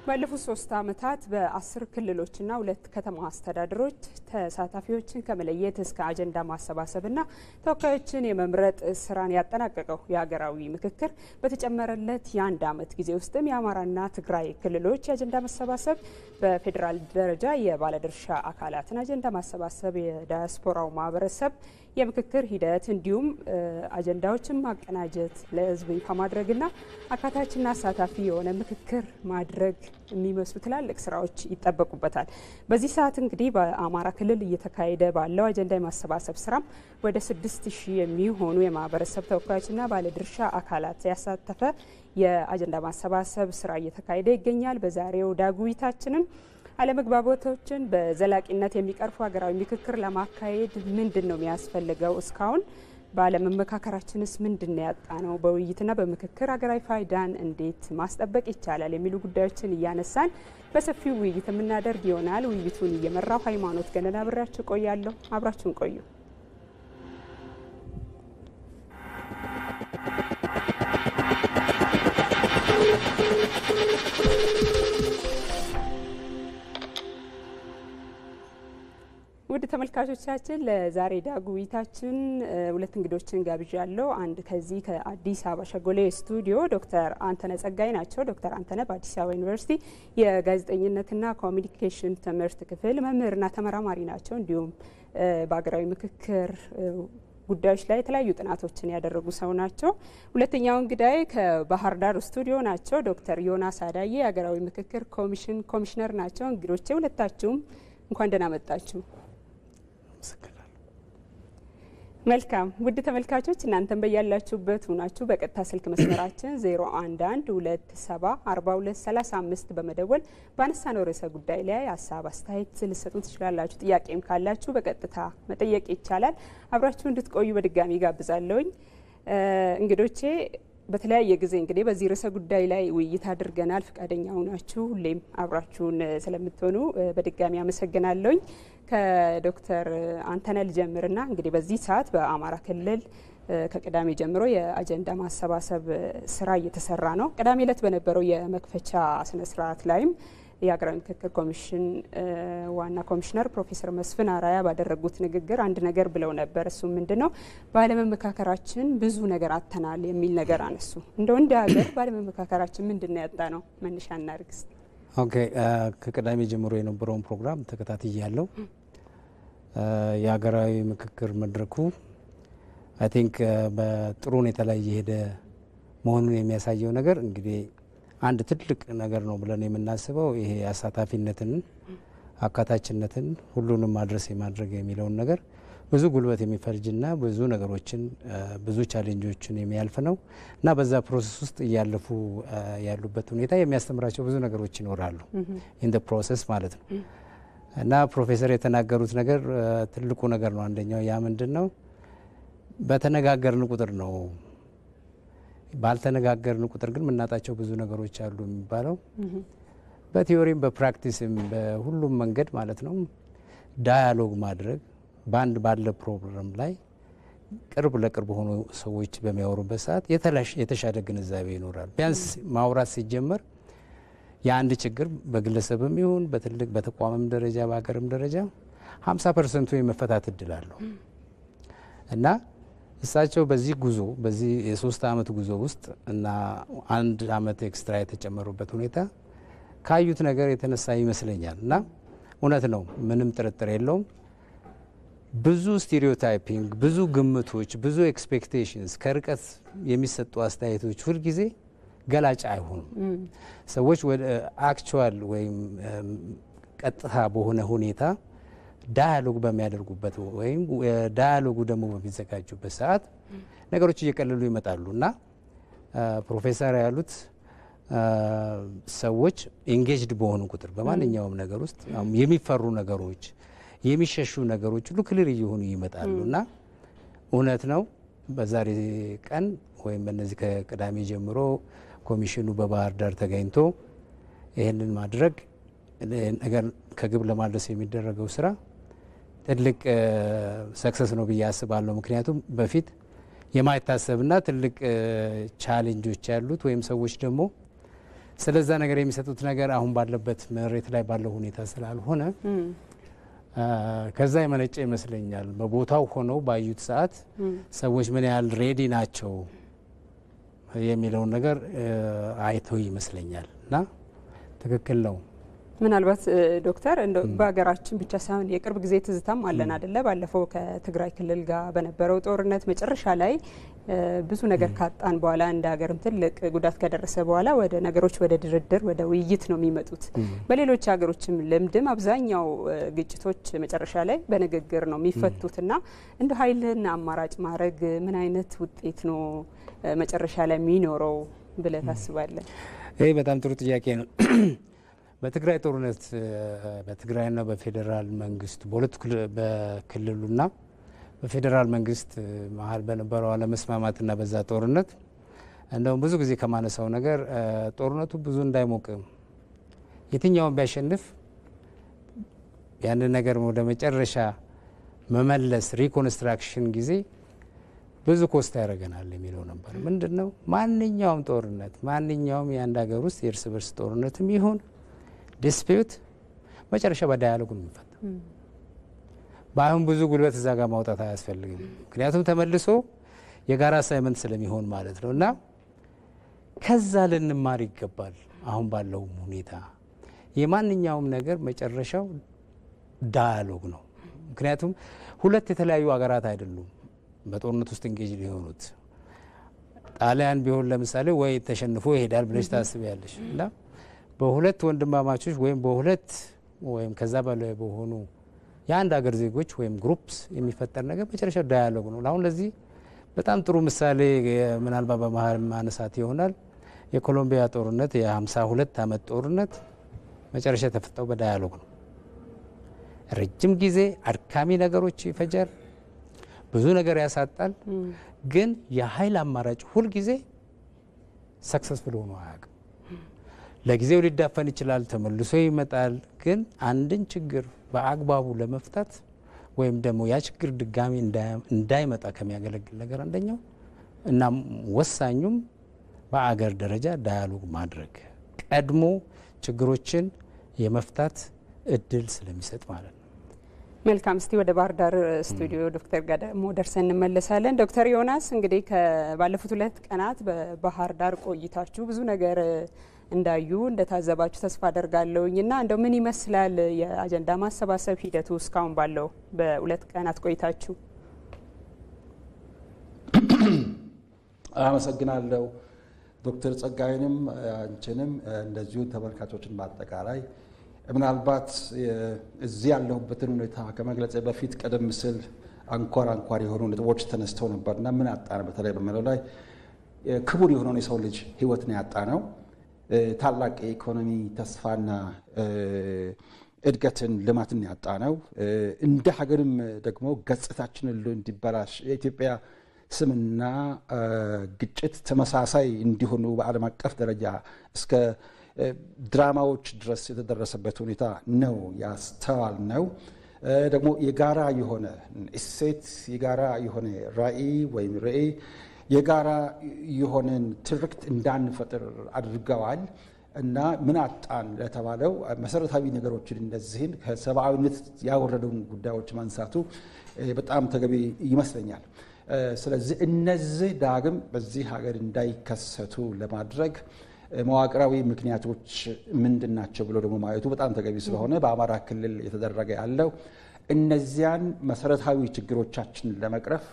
ባለፉት 3 ዓመታት በ10 ክልሎችና 2 ከተማ አስተዳደሮች ተሳታፊዎችን ከመለየት እስከ አጀንዳ ማሰባሰብና ተወካዮችን የመምረጥ ስራን ያጠናቀቀው የሀገራዊ ምክክር በተጨመረለት የ1 ዓመት ጊዜ ውስጥም የአማራና ትግራይ ክልሎች የአጀንዳ ማሰባሰብ፣ በፌዴራል ደረጃ የባለድርሻ አካላትን አጀንዳ ማሰባሰብ፣ የዳያስፖራው ማህበረሰብ የምክክር ሂደት እንዲሁም አጀንዳዎችን ማቀናጀት ለህዝብ ይፋ ማድረግና አካታችና አሳታፊ የሆነ ምክክር ማድረግ የሚመስሉ ትላልቅ ስራዎች ይጠበቁበታል። በዚህ ሰዓት እንግዲህ በአማራ ክልል እየተካሄደ ባለው አጀንዳ የማሰባሰብ ስራም ወደ 6000 የሚሆኑ የማህበረሰብ ተወካዮችና ባለድርሻ አካላት ያሳተፈ የአጀንዳ ማሰባሰብ ስራ እየተካሄደ ይገኛል። በዛሬው ዳጉ ውይይታችንም አለመግባባቶችን በዘላቂነት የሚቀርፉ ሀገራዊ ምክክር ለማካሄድ ምንድነው የሚያስፈልገው? እስካሁን ባለመመካከራችንስ ምንድነው ያጣነው? በውይይትና በምክክር ሀገራዊ ፋይዳን እንዴት ማስጠበቅ ይቻላል? የሚሉ ጉዳዮችን እያነሳን በሰፊው ውይይት የምናደርግ ይሆናል። ውይይቱን እየመራው ሃይማኖት ገነና አብራችሁ ቆያለሁ። አብራችሁን ቆዩ። ውድ ተመልካቾቻችን ለዛሬ ዳጉ ውይይታችን 2 እንግዶችን ጋብዣለሁ። አንድ ከዚህ ከአዲስ አበባ ሸጎሌ ስቱዲዮ ዶክተር አንተነህ ጸጋይ ናቸው። ዶክተር አንተነህ በአዲስ አበባ ዩኒቨርሲቲ የጋዜጠኝነትና ኮሚኒኬሽን ትምህርት ክፍል መምህርና ተመራማሪ ናቸው። እንዲሁም በሀገራዊ ምክክር ጉዳዮች ላይ የተለያዩ ጥናቶችን ያደረጉ ሰው ናቸው። ሁለተኛው እንግዳይ ከባህር ዳር ስቱዲዮ ናቸው። ዶክተር ዮናስ አዳዬ የሀገራዊ ምክክር ኮሚሽነር ናቸው። እንግዶቼ ሁለታችሁም እንኳን ደህና መጣችሁ። መልካም ውድ ተመልካቾች እናንተም በያላችሁበት ሆናችሁ በቀጥታ ስልክ መስመራችን 0112704235 በመደወል ባነሳነው ርዕሰ ጉዳይ ላይ ሀሳብ አስተያየት ልትሰጡን ትችላላችሁ። ጥያቄም ካላችሁ በቀጥታ መጠየቅ ይቻላል። አብራችሁ እንድትቆዩ በድጋሚ ጋብዛለሁኝ። እንግዶቼ በተለያየ ጊዜ እንግዲህ በዚህ ርዕሰ ጉዳይ ላይ ውይይት አድርገናል። ፈቃደኛ ሆናችሁ ሁሌም አብራችሁን ስለምትሆኑ በድጋሚ አመሰግናለሁኝ። ከዶክተር አንተነህ ልጀምርና እንግዲህ በዚህ ሰዓት በአማራ ክልል ከቅዳሜ ጀምሮ የአጀንዳ ማሰባሰብ ስራ እየተሰራ ነው። ቅዳሜ ዕለት በነበረው የመክፈቻ ስነ ስርዓት ላይም የሀገራዊ ምክክር ኮሚሽን ዋና ኮሚሽነር ፕሮፌሰር መስፍን አራያ ባደረጉት ንግግር አንድ ነገር ብለው ነበር። እሱ ምንድነው? ባለመመካከራችን ብዙ ነገር አጥተናል የሚል ነገር አነሱ። እንደው እንደ ሀገር ባለመመካከራችን ምንድነው ያጣነው? መነሻ እናርግስ። ኦኬ፣ ከቅዳሜ ጀምሮ የነበረውን ፕሮግራም ተከታትያለሁ። የሀገራዊ ምክክር መድረኩ አይ ቲንክ በጥሩ ሁኔታ ላይ እየሄደ መሆኑን የሚያሳየው ነገር እንግዲህ አንድ ትልቅ ነገር ነው ብለን የምናስበው ይሄ አሳታፊነትን፣ አካታችነትን፣ ሁሉንም ማድረስ የማድረግ የሚለውን ነገር ብዙ ጉልበት የሚፈጅና ብዙ ነገሮችን ብዙ ቻሌንጆችን የሚያልፍ ነው እና በዛ ፕሮሰስ ውስጥ እያለፉ ያሉበት ሁኔታ የሚያስተምራቸው ብዙ ነገሮች ይኖራሉ ኢን ዘ ፕሮሰስ ማለት ነው። እና ፕሮፌሰር የተናገሩት ነገር ትልቁ ነገር ነው። አንደኛው ያ ምንድነው? በተነጋገርን ቁጥር ነው ባልተነጋገርን ቁጥር ግን ምናጣቸው ብዙ ነገሮች አሉ የሚባለው በቲዮሪም በፕራክቲስም በሁሉም መንገድ ማለት ነው። ዳያሎግ ማድረግ ባንድ ባለ ፕሮግራም ላይ ቅርብ ለቅርብ ሆኖ ሰዎች በሚያወሩበት ሰዓት የተሻለ ግንዛቤ ይኖራል። ቢያንስ ማውራት ሲጀመር የአንድ ችግር በግለሰብም ይሁን በትልቅ በተቋምም ደረጃ በአገርም ደረጃ 50% የመፈታት እድል አለው እና እሳቸው በዚህ ጉዞ በዚህ የ3 ዓመት ጉዞ ውስጥ እና 1 ዓመት ኤክስትራ የተጨመሩበት ሁኔታ ካዩት ነገር የተነሳ ይመስለኛል እና እውነት ነው፣ ምንም ጥርጥር የለውም። ብዙ ስቴሪዮታይፒንግ፣ ብዙ ግምቶች፣ ብዙ ኤክስፔክቴሽንስ ከርቀት የሚሰጡ አስተያየቶች ሁል ጊዜ ገላጭ አይሆኑም። ሰዎች ወደ አክቹዋል ወይም ቀጥታ በሆነ ሁኔታ ዳያሎግ በሚያደርጉበት ወይም ዳያሎጉ ደግሞ በሚዘጋጁበት ሰዓት ነገሮች እየቀለሉ ይመጣሉ እና ፕሮፌሰር ያሉት ሰዎች ኢንጌጅድ በሆኑ ቁጥር በማንኛውም ነገር ውስጥ የሚፈሩ ነገሮች የሚሸሹ ነገሮች ሁሉ ክሊር እየሆኑ ይመጣሉ እና እውነት ነው። በዛሬ ቀን ወይም በእነዚህ ከቅዳሜ ጀምሮ ኮሚሽኑ በባህር ዳር ተገኝቶ ይህንን ማድረግ ነገር ከግብ ለማድረስ የሚደረገው ስራ ትልቅ ሰክሰስ ነው ብዬ አስባለሁ። ምክንያቱም በፊት የማይታሰብና ትልቅ ቻሌንጆች ያሉት ወይም ሰዎች ደግሞ ስለዛ ነገር የሚሰጡት ነገር አሁን ባለበት መሬት ላይ ባለው ሁኔታ ስላልሆነ ከዛ የመነጨ ይመስለኛል። በቦታው ሆነው ባዩት ሰዓት ሰዎች ምን ያህል ሬዲ ናቸው የሚለውን ነገር አይተው ይመስለኛል እና ትክክል ነው። ምናልባት ዶክተር እንደው በሀገራችን ብቻ ሳይሆን የቅርብ ጊዜ ትዝታም አለን አይደለ? ባለፈው ከትግራይ ክልል ጋር በነበረው ጦርነት መጨረሻ ላይ ብዙ ነገር ካጣን በኋላ እንደ ሀገርም ትልቅ ጉዳት ከደረሰ በኋላ ወደ ነገሮች ወደ ድርድር ወደ ውይይት ነው የሚመጡት። በሌሎች ሀገሮችም ልምድም አብዛኛው ግጭቶች መጨረሻ ላይ በንግግር ነው የሚፈቱትና እንደ ኃይልና አማራጭ ማድረግ ምን አይነት ውጤት ነው መጨረሻ ላይ የሚኖረው ብለህ ታስባለህ? ይሄ በጣም ጥሩ ጥያቄ ነው። በትግራይ ጦርነት በትግራይና በፌዴራል መንግስት በሁለቱ በክልሉና በፌዴራል መንግስት መሀል በነበረው አለመስማማትና በዛ ጦርነት እንደውም ብዙ ጊዜ ከማነሳው ነገር ጦርነቱ ብዙ እንዳይሞቅ የትኛውን ቢያሸንፍ ያንን ነገር ወደ መጨረሻ መመለስ ሪኮንስትራክሽን ጊዜ ብዙ ኮስታ ያደርገናል የሚለው ነበር። ምንድነው ማንኛውም ጦርነት ማንኛውም የአንድ ሀገር ውስጥ የእርስ በርስ ጦርነትም ይሁን ዲስፒዩት መጨረሻ በዳያሎግ ነው የሚፈታው። ባይሆን ብዙ ጉልበት እዛ ጋር ማውጣት አያስፈልግም። ምክንያቱም ተመልሶ የጋራ አሳይመንት ስለሚሆን ማለት ነው። እና ከዛ ልንማር ይገባል። አሁን ባለው ሁኔታ የማንኛውም ነገር መጨረሻው ዳያሎግ ነው። ምክንያቱም ሁለት የተለያዩ ሀገራት አይደሉም በጦርነት ውስጥ እንጌጅ ሊሆኑት። ጣሊያን ቢሆን ለምሳሌ ወይ ተሸንፎ ይሄዳል ብለሽ ታስቢያለሽ እና በሁለት ወንድማማቾች ወይም በሁለት ወይም ከዛ በላይ በሆኑ የአንድ ሀገር ዜጎች ወይም ግሩፕስ የሚፈጠር ነገር መጨረሻው ዳያሎግ ነው። አሁን ለዚህ በጣም ጥሩ ምሳሌ ምናልባት በመሀል ማነሳት ይሆናል። የኮሎምቢያ ጦርነት የ52 ዓመት ጦርነት መጨረሻ የተፈታው በዳያሎግ ነው። ረጅም ጊዜ አድካሚ ነገሮች ይፈጃል፣ ብዙ ነገር ያሳጣል። ግን የኃይል አማራጭ ሁል ጊዜ ሰክሰስፉል ሆኖ አያውቅም። ለጊዜው ሊዳፈን ይችላል፣ ተመልሶ ይመጣል። ግን አንድን ችግር በአግባቡ ለመፍታት ወይም ደግሞ ያ ችግር ድጋሚ እንዳይመጣ ከሚያገለግል ነገር አንደኛው እና ወሳኙም በአገር ደረጃ ዳያሎግ ማድረግ ቀድሞ ችግሮችን የመፍታት እድል ስለሚሰጥ ማለት ነው። መልካም። እስቲ ወደ ባህር ዳር ስቱዲዮ ዶክተር ጋር ደግሞ ደርሰን እንመለሳለን። ዶክተር ዮናስ እንግዲህ ባለፉት 2 ቀናት በባህር ዳር ቆይታችሁ ብዙ ነገር እንዳዩ እንደታዘባችሁ ተስፋ አደርጋለሁኝና እንደው ምን ይመስላል የአጀንዳ ማሰባሰብ ሂደቱ እስካሁን ባለው በ2 ቀናት ቆይታችሁ? አመሰግናለሁ ዶክተር ጸጋይንም አንቺንም እንደዚሁ ተመልካቾችን በአጠቃላይ። ምናልባት እዚህ ያለሁበትን ሁኔታ ከመግለጽ በፊት ቀደም ሲል አንኳር የሆኑ ነጥቦች ተነስተው ነበርና ምን አጣን በተለይ በመለው ላይ ክቡር የሆነውን የሰው ልጅ ህይወት ነው ያጣ ነው። ታላቅ የኢኮኖሚ ተስፋና እድገትን ልማትን ያጣ ነው። እንደ ሀገርም ደግሞ ገጽታችን ሁሉ እንዲበላሽ የኢትዮጵያ ስምና ግጭት ተመሳሳይ እንዲሆኑ በዓለም አቀፍ ደረጃ እስከ ድራማዎች ድረስ የተደረሰበት ሁኔታ ነው ያስተዋል ነው። ደግሞ የጋራ የሆነ እሴት የጋራ የሆነ ራዕይ ወይም ራዕይ የጋራ የሆነን ትርክት እንዳንፈጥር አድርገዋል እና ምን አጣን ለተባለው መሰረታዊ ነገሮችን እንደዚህን ከሰብአዊነት ያወረዱን ጉዳዮች ማንሳቱ በጣም ተገቢ ይመስለኛል። ስለዚህ እነዚህ ዳግም በዚህ ሀገር እንዳይከሰቱ ለማድረግ መዋቅራዊ ምክንያቶች ምንድናቸው ብሎ ደግሞ ማየቱ በጣም ተገቢ ስለሆነ በአማራ ክልል የተደረገ ያለው እነዚያን መሰረታዊ ችግሮቻችንን ለመቅረፍ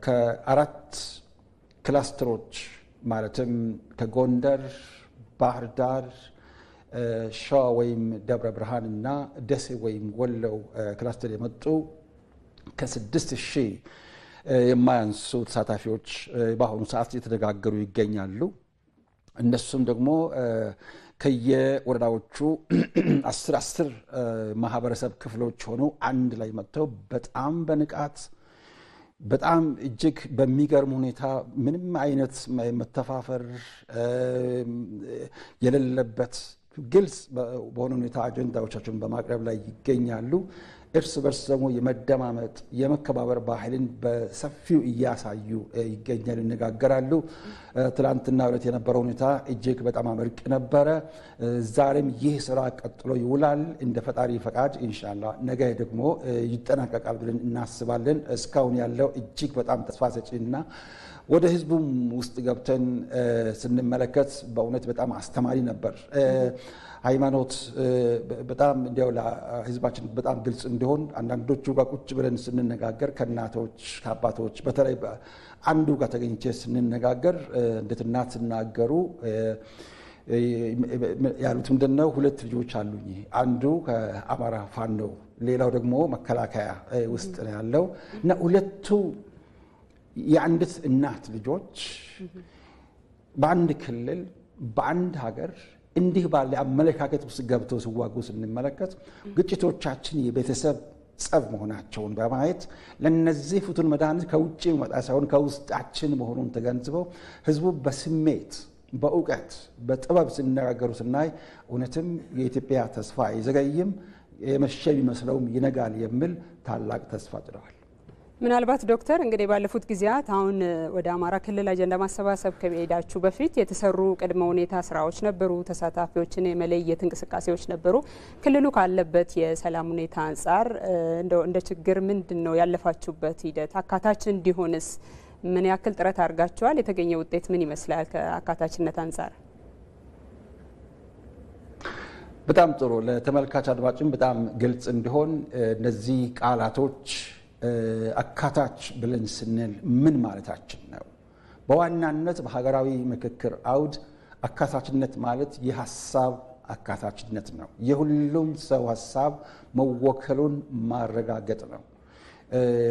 ከ4 ክላስተሮች ማለትም ከጎንደር፣ ባህር ዳር፣ ሸዋ ወይም ደብረ ብርሃንና ደሴ ወይም ወሎ ክላስተር የመጡ ከ6000 የማያንሱ ተሳታፊዎች በአሁኑ ሰዓት እየተነጋገሩ ይገኛሉ። እነሱም ደግሞ ከየወረዳዎቹ 10 ማህበረሰብ ክፍሎች ሆነው አንድ ላይ መጥተው በጣም በንቃት በጣም እጅግ በሚገርም ሁኔታ ምንም አይነት መተፋፈር የሌለበት ግልጽ በሆነ ሁኔታ አጀንዳዎቻቸውን በማቅረብ ላይ ይገኛሉ። እርስ በርስ ደግሞ የመደማመጥ የመከባበር ባህልን በሰፊው እያሳዩ ይገኛሉ፣ ይነጋገራሉ። ትላንትና ዕለት የነበረው ሁኔታ እጅግ በጣም አመርቂ ነበረ። ዛሬም ይህ ስራ ቀጥሎ ይውላል እንደ ፈጣሪ ፈቃድ ኢንሻአላህ። ነገ ደግሞ ይጠናቀቃል ብለን እናስባለን። እስካሁን ያለው እጅግ በጣም ተስፋ ሰጪና ወደ ህዝቡም ውስጥ ገብተን ስንመለከት በእውነት በጣም አስተማሪ ነበር። ሃይማኖት በጣም እንዲያው ለህዝባችን በጣም ግልጽ እንዲሆን አንዳንዶቹ ጋር ቁጭ ብለን ስንነጋገር ከእናቶች ከአባቶች በተለይ አንዱ ጋር ተገኝቼ ስንነጋገር እንዴት እናት ሲናገሩ ያሉት ምንድነው? 2 ልጆች አሉኝ፣ አንዱ ከአማራ ፋኖ ሌላው ደግሞ መከላከያ ውስጥ ነው ያለው እና ሁለቱ የአንዲት እናት ልጆች በአንድ ክልል በአንድ ሀገር እንዲህ ባለ አመለካከት ውስጥ ገብተው ሲዋጉ ስንመለከት ግጭቶቻችን የቤተሰብ ጸብ መሆናቸውን በማየት ለነዚህ ፍቱን መድኃኒት ከውጭ መጣ ሳይሆን ከውስጣችን መሆኑን ተገንዝበው ህዝቡ በስሜት በእውቀት በጥበብ ሲነጋገሩ ስናይ እውነትም የኢትዮጵያ ተስፋ አይዘገይም፣ የመሸ ቢመስለውም ይነጋል የሚል ታላቅ ተስፋ ጥለዋል። ምናልባት ዶክተር እንግዲህ ባለፉት ጊዜያት አሁን ወደ አማራ ክልል አጀንዳ ማሰባሰብ ከመሄዳችሁ በፊት የተሰሩ ቅድመ ሁኔታ ስራዎች ነበሩ፣ ተሳታፊዎችን የመለየት እንቅስቃሴዎች ነበሩ። ክልሉ ካለበት የሰላም ሁኔታ አንጻር እንደ ችግር ምንድነው ያለፋችሁበት ሂደት? አካታች እንዲሆንስ ምን ያክል ጥረት አድርጋችኋል? የተገኘ ውጤት ምን ይመስላል ከአካታችነት አንጻር? በጣም ጥሩ። ለተመልካች አድማጭም በጣም ግልጽ እንዲሆን እነዚህ ቃላቶች አካታች ብለን ስንል ምን ማለታችን ነው? በዋናነት በሀገራዊ ምክክር አውድ አካታችነት ማለት የሀሳብ አካታችነት ነው። የሁሉም ሰው ሀሳብ መወከሉን ማረጋገጥ ነው።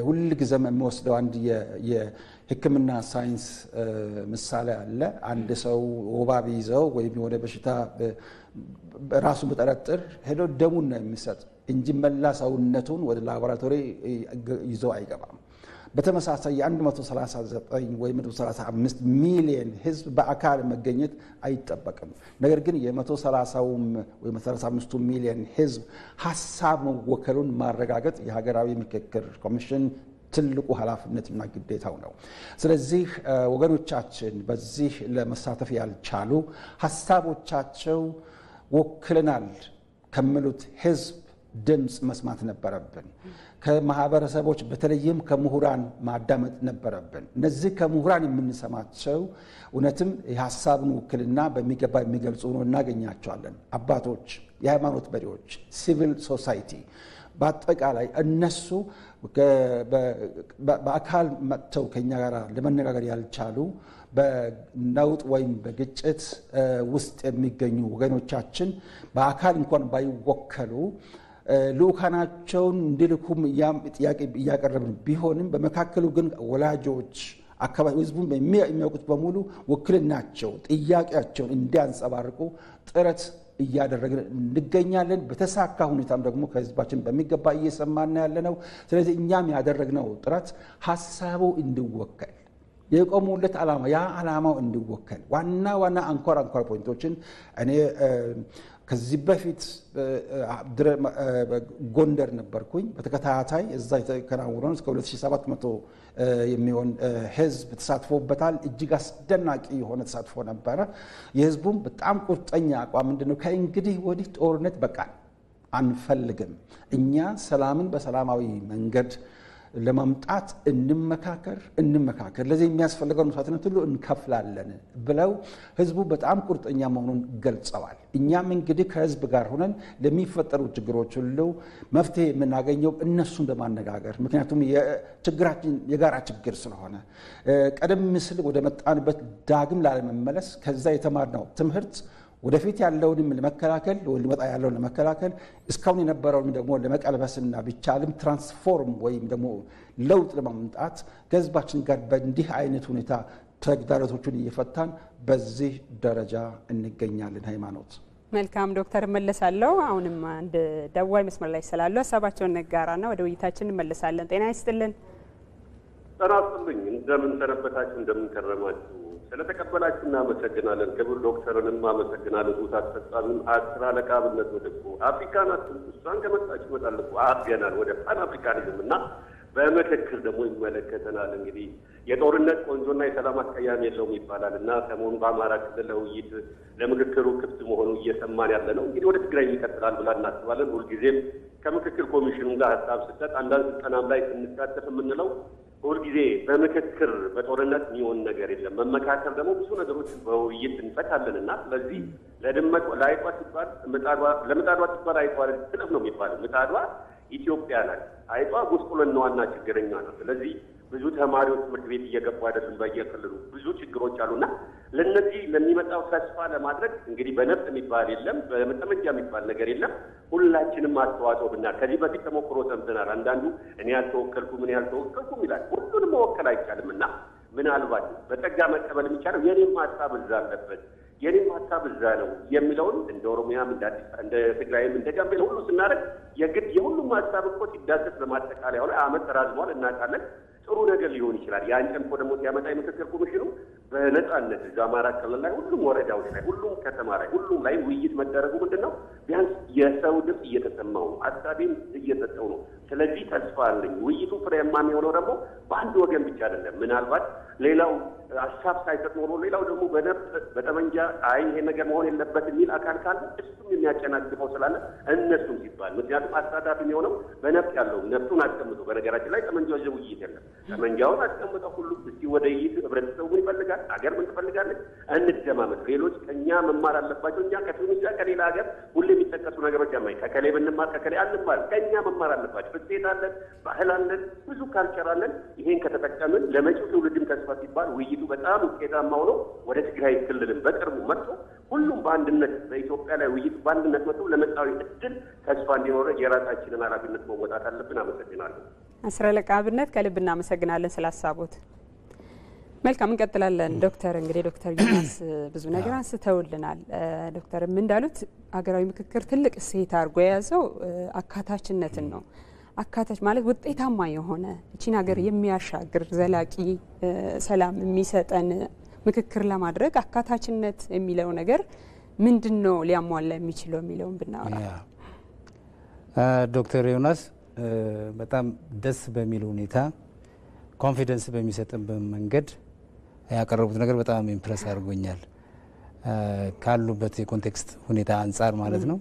ሁል ጊዜም የሚወስደው አንድ የሕክምና ሳይንስ ምሳሌ አለ። አንድ ሰው ወባ ቢይዘው ወይም የሆነ በሽታ ራሱ በጠረጥር ሄዶ ደሙን ነው የሚሰጥ እንጂ መላ ሰውነቱን ወደ ላቦራቶሪ ይዞ አይገባም። በተመሳሳይ የ139 ወይ 135 ሚሊዮን ህዝብ በአካል መገኘት አይጠበቅም። ነገር ግን የ130ም ወይ 135 ሚሊዮን ህዝብ ሀሳብ መወከሉን ማረጋገጥ የሀገራዊ ምክክር ኮሚሽን ትልቁ ኃላፊነትና ግዴታው ነው። ስለዚህ ወገኖቻችን በዚህ ለመሳተፍ ያልቻሉ ሀሳቦቻቸው ወክለናል ከሚሉት ህዝብ ድምጽ መስማት ነበረብን። ከማህበረሰቦች በተለይም ከምሁራን ማዳመጥ ነበረብን። እነዚህ ከምሁራን የምንሰማቸው እውነትም የሀሳብን ውክልና በሚገባ የሚገልጹ ነው እናገኛቸዋለን። አባቶች፣ የሃይማኖት መሪዎች፣ ሲቪል ሶሳይቲ በአጠቃላይ እነሱ በአካል መጥተው ከኛ ጋር ለመነጋገር ያልቻሉ በነውጥ ወይም በግጭት ውስጥ የሚገኙ ወገኖቻችን በአካል እንኳን ባይወከሉ ልኡካናቸውን እንዲልኩም ጥያቄ እያቀረብን ቢሆንም በመካከሉ ግን ወላጆች አካባቢ ህዝቡን የሚያውቁት በሙሉ ውክልናቸው ጥያቄያቸውን እንዲያንጸባርቁ ጥረት እያደረግን እንገኛለን። በተሳካ ሁኔታም ደግሞ ከህዝባችን በሚገባ እየሰማን ያለነው። ስለዚህ እኛም ያደረግነው ጥረት ሀሳቡ እንዲወከል የቆሙለት ዓላማ ያ ዓላማው እንዲወከል ዋና አንኳር ፖይንቶችን እኔ ከዚህ በፊት ጎንደር ነበርኩኝ። በተከታታይ እዛ የተከናወነው እስከ 2700 የሚሆን ህዝብ ተሳትፎበታል። እጅግ አስደናቂ የሆነ ተሳትፎ ነበረ። የህዝቡም በጣም ቁርጠኛ አቋም ምንድነው? ከእንግዲህ ወዲህ ጦርነት በቃል አንፈልግም፣ እኛ ሰላምን በሰላማዊ መንገድ ለማምጣት እንመካከር ለዚህ የሚያስፈልገው መስዋዕትነት ሁሉ እንከፍላለን ብለው ህዝቡ በጣም ቁርጠኛ መሆኑን ገልጸዋል። እኛም እንግዲህ ከህዝብ ጋር ሆነን ለሚፈጠሩ ችግሮች ሁሉ መፍትሄ የምናገኘው እነሱን በማነጋገር ምክንያቱም የችግራችን የጋራ ችግር ስለሆነ ቀደም ሲል ወደ መጣንበት ዳግም ላለመመለስ ከዛ የተማርነው ትምህርት ወደፊት ያለውንም ለመከላከል ወልመጣ ያለውን ለመከላከል እስካሁን የነበረውን ደግሞ ለመቀልበስና ቢቻልም ትራንስፎርም ወይም ደግሞ ለውጥ ለማምጣት ከህዝባችን ጋር በእንዲህ አይነት ሁኔታ ተግዳሮቶቹን እየፈታን በዚህ ደረጃ እንገኛለን። ሃይማኖት መልካም ዶክተር መለሳለሁ። አሁንም አንድ ደዋይ መስመር ላይ ስላሉ ሀሳባቸውን ነጋራና ወደ ውይይታችን እንመለሳለን። ጤና ይስጥልን። ጸናጽልኝ እንደምን ሰነበታችሁ እንደምን ከረማችሁ ስለተቀበላችሁ እናመሰግናለን። ክቡር ዶክተርንም አመሰግናለሁ። ዙታ ተፈጻሚውን አስራ ለቃብነት ወደቁ አፍሪካን አጥንቷን ከመጣች ወጣለቁ አገናል ወደ ፓን አፍሪካኒዝም እና በመከክር ደግሞ ይመለከተናል። እንግዲህ የጦርነት ቆንጆና የሰላም አስቀያሚ የለውም ይባላል እና ሰሞኑን በአማራ ክልል ለውይይት ለምክክሩ ክፍት መሆኑ እየሰማን ያለ ነው። እንግዲህ ወደ ትግራይ ይቀጥላል ብላ እናስባለን። ሁልጊዜም ከምክክር ኮሚሽኑ ጋር ሀሳብ ስጠት አንዳንድ ስልጠናም ላይ ስንሳተፍ የምንለው ሁልጊዜ በምክክር በጦርነት የሚሆን ነገር የለም። መመካከር ደግሞ ብዙ ነገሮች በውይይት እንፈታለን እና ስለዚህ ለድመት ለአይጧ ሲባል ለምጣዷ ሲባል አይጧ ትለፍ ነው የሚባለው። ምጣዷ ኢትዮጵያ ናት። አይጧ ጉስቁልናዋና ችግረኛ ነው። ስለዚህ ብዙ ተማሪዎች ትምህርት ቤት እየገቡ አይደሉም። በየክልሉ ብዙ ችግሮች አሉና ለነዚህ ለሚመጣው ተስፋ ለማድረግ እንግዲህ በነፍጥ የሚባል የለም፣ በመጠመንጃ የሚባል ነገር የለም። ሁላችንም አስተዋጽኦ ብናል። ከዚህ በፊት ተሞክሮ ሰምተናል። አንዳንዱ እኔ ያልተወከልኩም እኔ ያልተወከልኩም ይላል። ሁሉንም መወከል አይቻልም እና ምናልባት በጸጋ መቀበል የሚቻለው የኔም ሀሳብ እዛ አለበት የኔም ሀሳብ እዛ ነው የሚለውን እንደ ኦሮሚያም እንደ ትግራይም እንደ ጋምቤላ ሁሉ ስናደርግ የግድ የሁሉም ሀሳብ እኮ ሲዳሰስ በማጠቃለያው ላይ አመት ተራዝሟል እናውቃለን። ጥሩ ነገር ሊሆን ይችላል። ያን ጨምቆ ደግሞ ሲያመጣ የምክክር ኮሚሽኑ በነጻነት እዛ አማራ ክልል ላይ ሁሉም ወረዳዎች ላይ ሁሉም ከተማ ላይ ሁሉም ላይ ውይይት መደረጉ ምንድነው ቢያንስ የሰው ድምፅ እየተሰማው ነው፣ ሀሳቤም እየሰጠው ነው። ስለዚህ ተስፋ አለኝ። ውይይቱ ፍሬያማ የሚሆነው ደግሞ በአንድ ወገን ብቻ አይደለም። ምናልባት ሌላው ሀሳብ ሳይሰጥ ኖሮ ሌላው ደግሞ በነፍጥ በጠመንጃ አይ ይሄ ነገር መሆን የለበት የሚል አካል ካለ እሱም የሚያጨናግፈው ስላለ እነሱም ሲባል ምክንያቱም አሳታፊ የሚሆነው በነፍጥ ያለው ነፍጡን አስቀምጦ በነገራችን ላይ ጠመንጃው ይዘው ውይይት የለም። ጠመንጃውን አስቀምጠው ሁሉ እስቲ ወደ ውይይት ህብረተሰቡ ምን ይፈልጋል፣ ሀገር ምን ትፈልጋለች፣ እንደማመጥ ሌሎች ከኛ መማር አለባቸው። እኛ ከቱኒዚያ ከሌላ ሀገር ሁሉ የሚጠቀሱ ነገሮች ያማይ ከከሌ ብንማር ከከሌ አንማር፣ ከኛ መማር አለባቸው። እሴት አለን፣ ባህል አለን፣ ብዙ ካልቸር አለን። ይሄን ከተጠቀምን ለመጪው ትውልድም ተስፋ ሲባል ውይይቱ በጣም ውጤታማ ሆኖ ወደ ትግራይ ክልልም በቅርቡ መጥቶ ሁሉም በአንድነት በኢትዮጵያ ላይ ውይይቱ በአንድነት መጥቶ ለመጣው እድል ተስፋ እንዲኖረ የራሳችንን ኃላፊነት መወጣት አለብን። አመሰግናለሁ። አስራ ለቃ አብነት ከልብ እናመሰግናለን ስላሳቡት። መልካም እንቀጥላለን። ዶክተር እንግዲህ ዶክተር ዮናስ ብዙ ነገር አንስተውልናል። ዶክተርም እንዳሉት ሀገራዊ ምክክር ትልቅ እሴት አድርጎ የያዘው አካታችነትን ነው። አካታች ማለት ውጤታማ የሆነ እቺን ሀገር የሚያሻግር ዘላቂ ሰላም የሚሰጠን ምክክር ለማድረግ አካታችነት የሚለው ነገር ምንድነው ሊያሟላ የሚችለው የሚለውን ብናወራ። ዶክተር ዮናስ በጣም ደስ በሚል ሁኔታ ኮንፊደንስ በሚሰጥን መንገድ ያቀረቡት ነገር በጣም ኢምፕረስ አድርጎኛል። ካሉበት የኮንቴክስት ሁኔታ አንጻር ማለት ነው።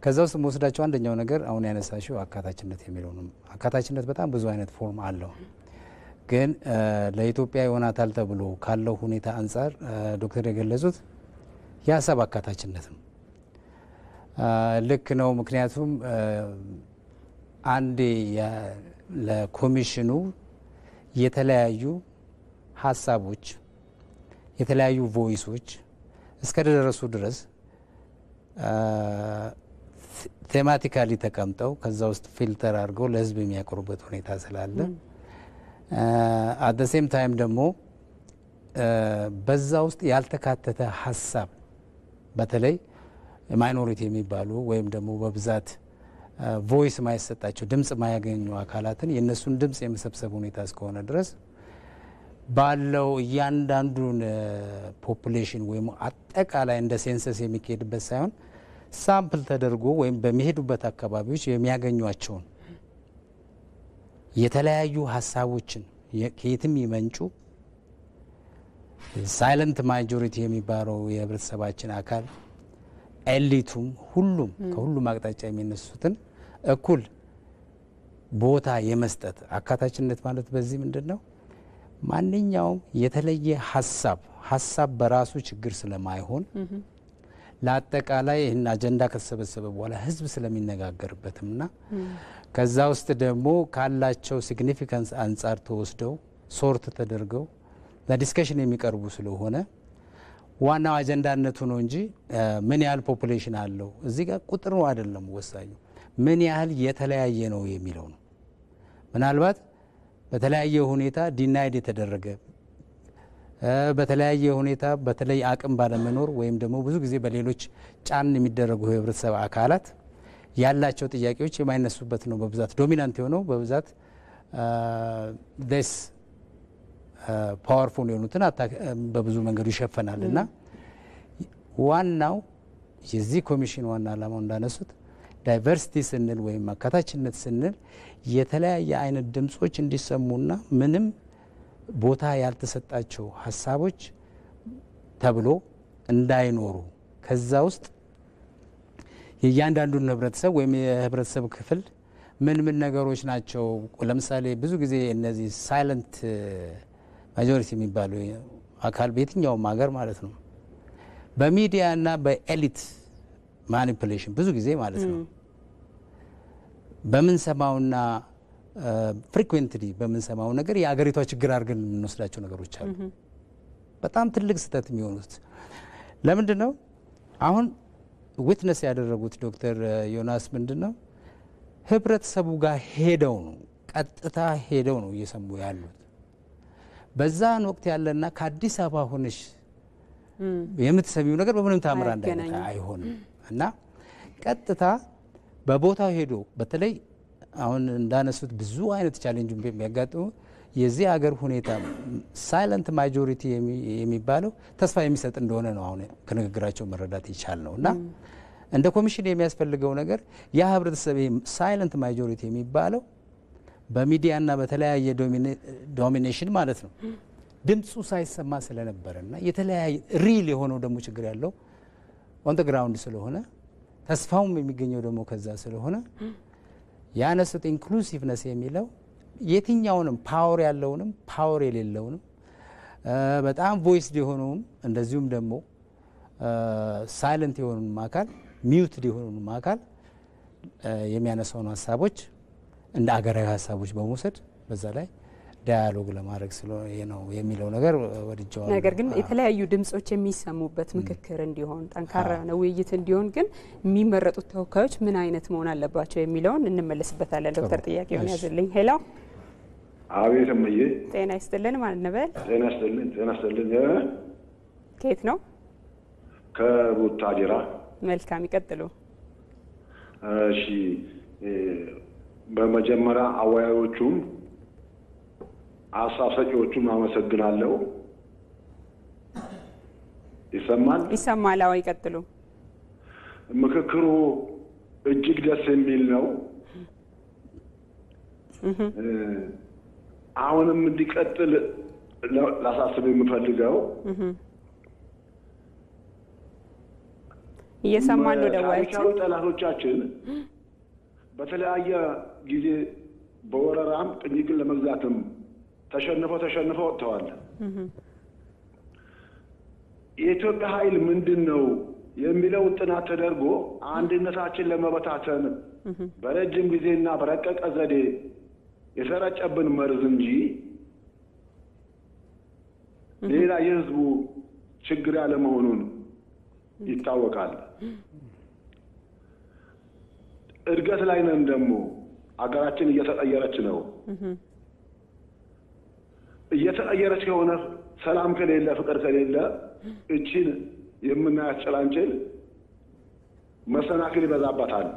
ከዛ ውስጥ መወስዳቸው አንደኛው ነገር አሁን ያነሳሽው አካታችነት የሚለው ነው። አካታችነት በጣም ብዙ አይነት ፎርም አለው። ግን ለኢትዮጵያ ይሆናታል ተብሎ ካለው ሁኔታ አንጻር ዶክተር የገለጹት የሀሳብ አካታችነት ነው። ልክ ነው። ምክንያቱም አንዴ ለኮሚሽኑ የተለያዩ ሀሳቦች የተለያዩ ቮይሶች እስከደረሱ ድረስ ቴማቲካሊ ተቀምጠው ከዛ ውስጥ ፊልተር አድርገው ለህዝብ የሚያቀርቡበት ሁኔታ ስላለ አት ዘ ሴም ታይም ደግሞ በዛ ውስጥ ያልተካተተ ሀሳብ በተለይ ማይኖሪቲ የሚባሉ ወይም ደግሞ በብዛት ቮይስ ማይሰጣቸው ድምጽ ማያገኙ አካላትን የነሱን ድምጽ የመሰብሰብ ሁኔታ እስከሆነ ድረስ ባለው እያንዳንዱን ፖፑሌሽን ወይም አጠቃላይ እንደ ሴንሰስ የሚካሄድበት ሳይሆን ሳምፕል ተደርጎ ወይም በሚሄዱበት አካባቢዎች የሚያገኟቸውን የተለያዩ ሀሳቦችን ከየትም ይመንጩ ሳይለንት ማጆሪቲ የሚባለው የህብረተሰባችን አካል ኤሊቱም ሁሉም ከሁሉም አቅጣጫ የሚነሱትን እኩል ቦታ የመስጠት አካታችነት ማለት በዚህ ምንድነው? ማንኛውም የተለየ ሀሳብ በራሱ ችግር ስለማይሆን ለአጠቃላይ ይህን አጀንዳ ከተሰበሰበ በኋላ ህዝብ ስለሚነጋገርበትምና ከዛ ውስጥ ደግሞ ካላቸው ሲግኒፊካንስ አንጻር ተወስደው ሶርት ተደርገው ለዲስከሽን የሚቀርቡ ስለሆነ ዋናው አጀንዳነቱ ነው እንጂ ምን ያህል ፖፑሌሽን አለው እዚህ ጋር ቁጥሩ አይደለም ወሳኙ ምን ያህል የተለያየ ነው የሚለው ነው። ምናልባት በተለያየ ሁኔታ ዲናይድ የተደረገ በተለያየ ሁኔታ በተለይ አቅም ባለመኖር ወይም ደግሞ ብዙ ጊዜ በሌሎች ጫን የሚደረጉ ህብረተሰብ አካላት ያላቸው ጥያቄዎች የማይነሱበት ነው። በብዛት ዶሚናንት የሆነው በብዛት ፓወርፉል የሆኑትን በብዙ መንገዱ ይሸፈናል እና ዋናው የዚህ ኮሚሽን ዋና ዓላማው እንዳነሱት ዳይቨርሲቲ ስንል ወይም አካታችነት ስንል የተለያየ አይነት ድምጾች እንዲሰሙና ምንም ቦታ ያልተሰጣቸው ሀሳቦች ተብሎ እንዳይኖሩ ከዛ ውስጥ የእያንዳንዱን ህብረተሰብ ወይም የህብረተሰብ ክፍል ምን ነገሮች ናቸው። ለምሳሌ ብዙ ጊዜ እነዚህ ሳይለንት ማጆሪቲ የሚባለው አካል በየትኛውም ሀገር ማለት ነው በሚዲያ እና በኤሊት ማኒፑሌሽን ብዙ ጊዜ ማለት ነው በምንሰማውና ፍሪኩዌንትሊ በምንሰማው ነገር የአገሪቷ ችግር አድርገን የምንወስዳቸው ነገሮች አሉ። በጣም ትልቅ ስህተት የሚሆኑት ለምንድን ነው? አሁን ዊትነስ ያደረጉት ዶክተር ዮናስ ምንድን ነው ህብረተሰቡ ጋር ሄደው ነው ቀጥታ ሄደው ነው እየሰሙ ያሉት። በዛን ወቅት ያለና ከአዲስ አበባ ሆነሽ የምትሰሚው ነገር በምንም ታምራ እንዳይነካ አይሆንም እና ቀጥታ በቦታው ሄዶ በተለይ አሁን እንዳነሱት ብዙ አይነት ቻሌንጅ የሚያጋጥሙ የዚህ ሀገር ሁኔታ ሳይለንት ማጆሪቲ የሚባለው ተስፋ የሚሰጥ እንደሆነ ነው አሁን ከንግግራቸው መረዳት ይቻል ነው እና እንደ ኮሚሽን የሚያስፈልገው ነገር ያ ህብረተሰብ ሳይለንት ማጆሪቲ የሚባለው በሚዲያና በተለያየ ዶሚኔሽን ማለት ነው ድምፁ ሳይሰማ ስለነበረና የተለያየ ሪል የሆነው ደግሞ ችግር ያለው ኦን ዘ ግራውንድ ስለሆነ ተስፋውም የሚገኘው ደግሞ ከዛ ስለሆነ ያነሱት ኢንክሉሲቭነስ የሚለው የትኛውንም ፓወር ያለውንም ፓወር የሌለውንም በጣም ቮይስድ የሆነውም እንደዚሁም ደግሞ ሳይለንት የሆኑንም አካል ሚውትድ የሆኑንም አካል የሚያነሳውን ሀሳቦች እንደ አገራዊ ሀሳቦች በመውሰድ በዛ ላይ ዳያሎግ ለማድረግ ነው የሚለው ነገር ወድጀዋል። ነገር ግን የተለያዩ ድምጾች የሚሰሙበት ምክክር እንዲሆን ጠንካራ ነው ውይይት እንዲሆን ግን የሚመረጡት ተወካዮች ምን አይነት መሆን አለባቸው የሚለውን እንመለስበታለን። ዶክተር ጥያቄውን ያዝልኝ። ሄሎ አቤት እምዬ ጤና ይስጥልን ማለት ነበር። ጤና ይስጥልን ከየት ነው? ከቡታጅራ። መልካም ይቀጥሉ። እሺ በመጀመሪያ አወያዮቹም ሀሳብ ሰጪዎቹም አመሰግናለሁ። ይሰማል? አዎ ይቀጥሉ። ምክክሩ እጅግ ደስ የሚል ነው። አሁንም እንዲቀጥል ላሳስብ የምፈልገው እየሰማን ነው ደዋያችን ጠላቶቻችን በተለያየ ጊዜ በወረራም ቅኝ ግዛትን ለመግዛትም ተሸንፈው ወጥተዋል። የኢትዮጵያ ኃይል ምንድን ነው የሚለው ጥናት ተደርጎ አንድነታችን ለመበታተን በረጅም ጊዜና በረቀቀ ዘዴ የተረጨብን መርዝ እንጂ ሌላ የህዝቡ ችግር ያለ መሆኑን ይታወቃል። እድገት ላይ ነን። ደግሞ አገራችን እየተቀየረች ነው። እየተቀየረች ከሆነ ሰላም ከሌለ ፍቅር ከሌለ እቺን የምናያት ጭላንጭል መሰናክል ይበዛባታል።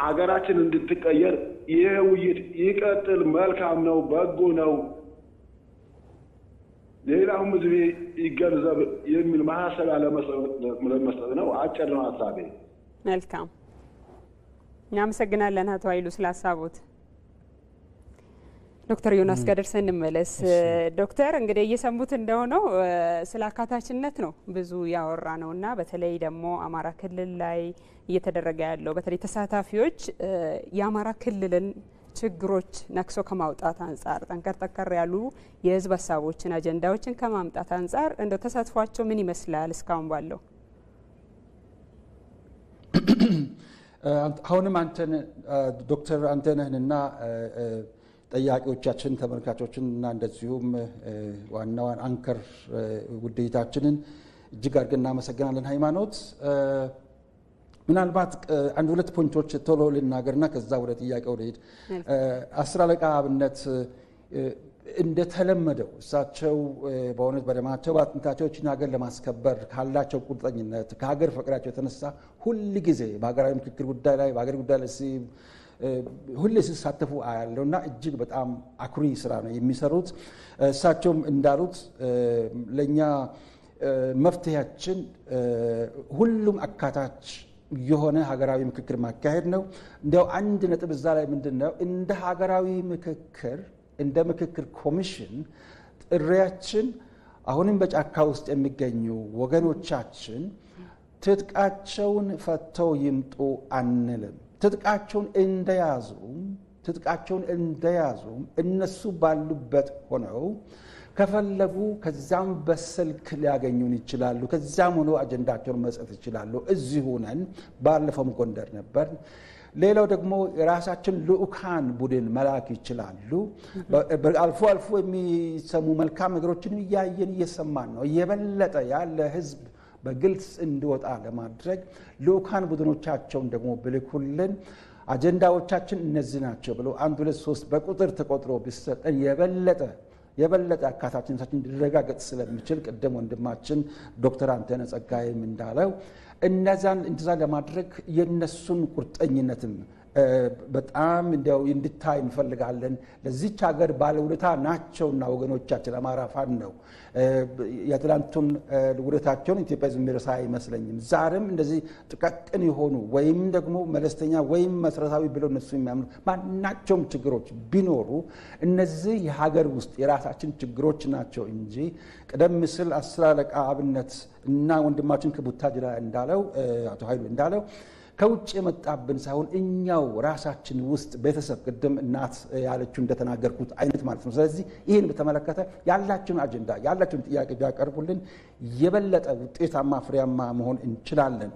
አገራችን እንድትቀየር ይህ ውይይት ይቀጥል። መልካም ነው፣ በጎ ነው። ሌላውም ህዝብ ይገንዘብ የሚል ማሳሰቢያ ለመስጠት ነው። አጭር ነው ሀሳቤ። መልካም እናመሰግናለን አቶ ኃይሉ ስለ ሀሳቦት። ዶክተር ዮናስ ጋር ደርሰን እንመለስ። ዶክተር እንግዲህ እየሰሙት እንደሆነው ስለ አካታችነት ነው ብዙ ያወራ ነውና በተለይ ደግሞ አማራ ክልል ላይ እየተደረገ ያለው በተለይ ተሳታፊዎች የአማራ ክልልን ችግሮች ነክሶ ከማውጣት አንጻር ጠንከር ያሉ የህዝብ ሀሳቦችን አጀንዳዎችን ከማምጣት አንጻር እንደው ተሳትፏቸው ምን ይመስላል እስካሁን ባለው? አሁንም ዶክተር አንተነህንና ጠያቂዎቻችን ተመልካቾችን እና እንደዚሁም ዋናዋን አንከር ውይይታችንን እጅግ አድርገን እናመሰግናለን። ሃይማኖት ምናልባት አንድ ሁለት ፖይንቶች ቶሎ ልናገርና ከዛ ወደ ጥያቄው ልሄድ። አስር አለቃ አብነት እንደተለመደው እሳቸው በእውነት በደማቸው በአጥንታቸው ይህችን ሀገር ለማስከበር ካላቸው ቁርጠኝነት ከሀገር ፍቅራቸው የተነሳ ሁል ጊዜ በሀገራዊ ምክክር ጉዳይ ላይ በሀገር ጉዳይ ላይ ሁሌ ሲሳተፉ አያለውና እጅግ በጣም አኩሪ ስራ ነው የሚሰሩት። እሳቸውም እንዳሉት ለኛ መፍትሄያችን ሁሉም አካታች የሆነ ሀገራዊ ምክክር ማካሄድ ነው። እንዲያው አንድ ነጥብ እዛ ላይ ምንድነው እንደ ሀገራዊ ምክክር እንደ ምክክር ኮሚሽን ጥሪያችን አሁንም በጫካ ውስጥ የሚገኙ ወገኖቻችን ትጥቃቸውን ፈተው ይምጡ አንልም። ትጥቃቸውን እንደያዙም እነሱ ባሉበት ሆነው ከፈለጉ ከዛም በስልክ ሊያገኙን ይችላሉ። ከዛም ሆኖ አጀንዳቸውን መስጠት ይችላሉ። እዚሁ ነን። ባለፈውም ጎንደር ነበር። ሌላው ደግሞ የራሳችን ልኡካን ቡድን መላክ ይችላሉ። አልፎ አልፎ የሚሰሙ መልካም ነገሮችን እያየን እየሰማን ነው። የበለጠ ያለ ህዝብ በግልጽ እንዲወጣ ለማድረግ ልኡካን ቡድኖቻቸውን ደግሞ ብልኩልን አጀንዳዎቻችን እነዚህ ናቸው ብሎ 1 2 3 በቁጥር ተቆጥሮ ቢሰጠን የበለጠ አካታችነታችን ሊረጋገጥ ስለሚችል ቅድም ወንድማችን ዶክተር አንተነህ ጸጋዬም እንዳለው እንደዛ ለማድረግ የነሱን ቁርጠኝነትም በጣም እንዲያው እንድታይ እንፈልጋለን። ለዚች ሀገር ባለውለታ ናቸውና ወገኖቻችን አማራ ፋኖ ነው። የትላንቱን ውለታቸውን ኢትዮጵያ ዝም ብላ አይመስለኝም። ዛሬም እንደዚህ ጥቃቅን የሆኑ ወይም ደግሞ መለስተኛ ወይም መሰረታዊ ብለው እነሱ የሚያምኑ ማናቸውም ችግሮች ቢኖሩ እነዚህ የሀገር ውስጥ የራሳችን ችግሮች ናቸው እንጂ ቀደም ሲል 10 አለቃ አብነት እና ወንድማችን ከቡታጅራ እንዳለው አቶ ኃይሉ እንዳለው ከውጭ የመጣብን ሳይሆን እኛው ራሳችን ውስጥ ቤተሰብ ቅድም እናት ያለችው እንደተናገርኩት አይነት ማለት ነው። ስለዚህ ይህን በተመለከተ ያላችሁን አጀንዳ ያላችሁን ጥያቄ ቢያቀርቡልን የበለጠ ውጤታማ ፍሬያማ መሆን እንችላለን።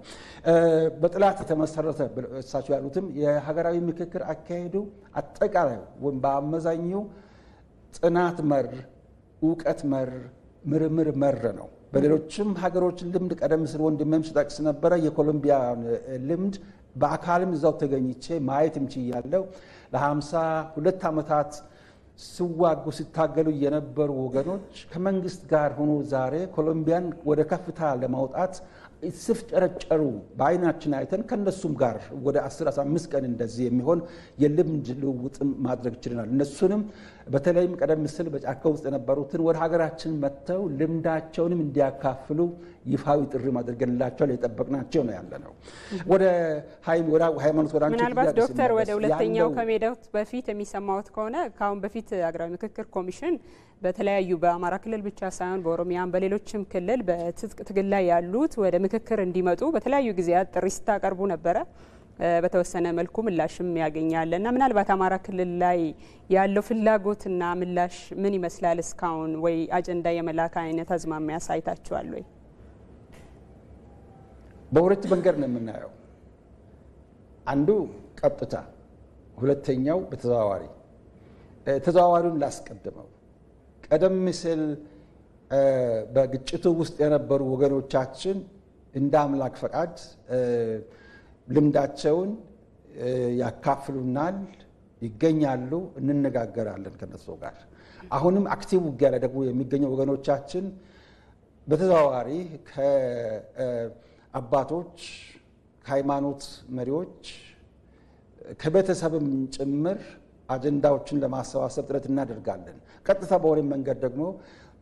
በጥላት የተመሰረተ እሳቸው ያሉትም የሀገራዊ ምክክር አካሄዱ አጠቃላይ ወይም በአመዛኙ ጥናት መር እውቀት መር ምርምር መር ነው። በሌሎችም ሀገሮች ልምድ ቀደም ሲል ወንድሜም ሲጠቅስ ነበረ። የኮሎምቢያ ልምድ በአካልም እዛው ተገኝቼ ማየትም ችያለሁ። ለ52 ዓመታት ሲዋጉ ሲታገሉ የነበሩ ወገኖች ከመንግስት ጋር ሆኖ ዛሬ ኮሎምቢያን ወደ ከፍታ ለማውጣት ሲፍጨረጨሩ በአይናችን አይተን ከነሱም ጋር ወደ 10-15 ቀን እንደዚህ የሚሆን የልምድ ልውውጥ ማድረግ ችለናል። እነሱንም በተለይም ቀደም ሲል በጫካ ውስጥ የነበሩትን ወደ ሀገራችን መጥተው ልምዳቸውንም እንዲያካፍሉ ይፋዊ ጥሪ ማድረግላቸው የጠበቅናቸው ነው ያለነው። ወደ ሃይማኖት ወደ አንቺ ምናልባት ዶክተር ወደ ሁለተኛው ከመሄዳው በፊት የሚሰማውት ከሆነ ካሁን በፊት ሀገራዊ ምክክር ኮሚሽን በተለያዩ በአማራ ክልል ብቻ ሳይሆን በኦሮሚያም በሌሎችም ክልል በትጥቅ ትግል ላይ ያሉት ወደ ምክክር እንዲመጡ በተለያዩ ጊዜያት ጥሪ ስታቀርቡ ነበረ። በተወሰነ መልኩ ምላሽም ያገኛል እና ምናልባት አማራ ክልል ላይ ያለው ፍላጎትና ምላሽ ምን ይመስላል? እስካሁን ወይ አጀንዳ የመላክ አይነት አዝማሚያ ሳይታችኋል ወይ? በሁለት መንገድ ነው የምናየው። አንዱ ቀጥታ፣ ሁለተኛው በተዘዋዋሪ። ተዘዋዋሪውን ላስቀድመው። ቀደም ሲል በግጭቱ ውስጥ የነበሩ ወገኖቻችን እንደ አምላክ ፈቃድ ልምዳቸውን ያካፍሉናል፣ ይገኛሉ፣ እንነጋገራለን ከነሱ ጋር። አሁንም አክቲቭ ውጊያ ላይ ደግሞ የሚገኙ ወገኖቻችን በተዘዋዋሪ ከአባቶች፣ ከሃይማኖት መሪዎች፣ ከቤተሰብም ጭምር አጀንዳዎችን ለማሰባሰብ ጥረት እናደርጋለን። ቀጥታ በሆነ መንገድ ደግሞ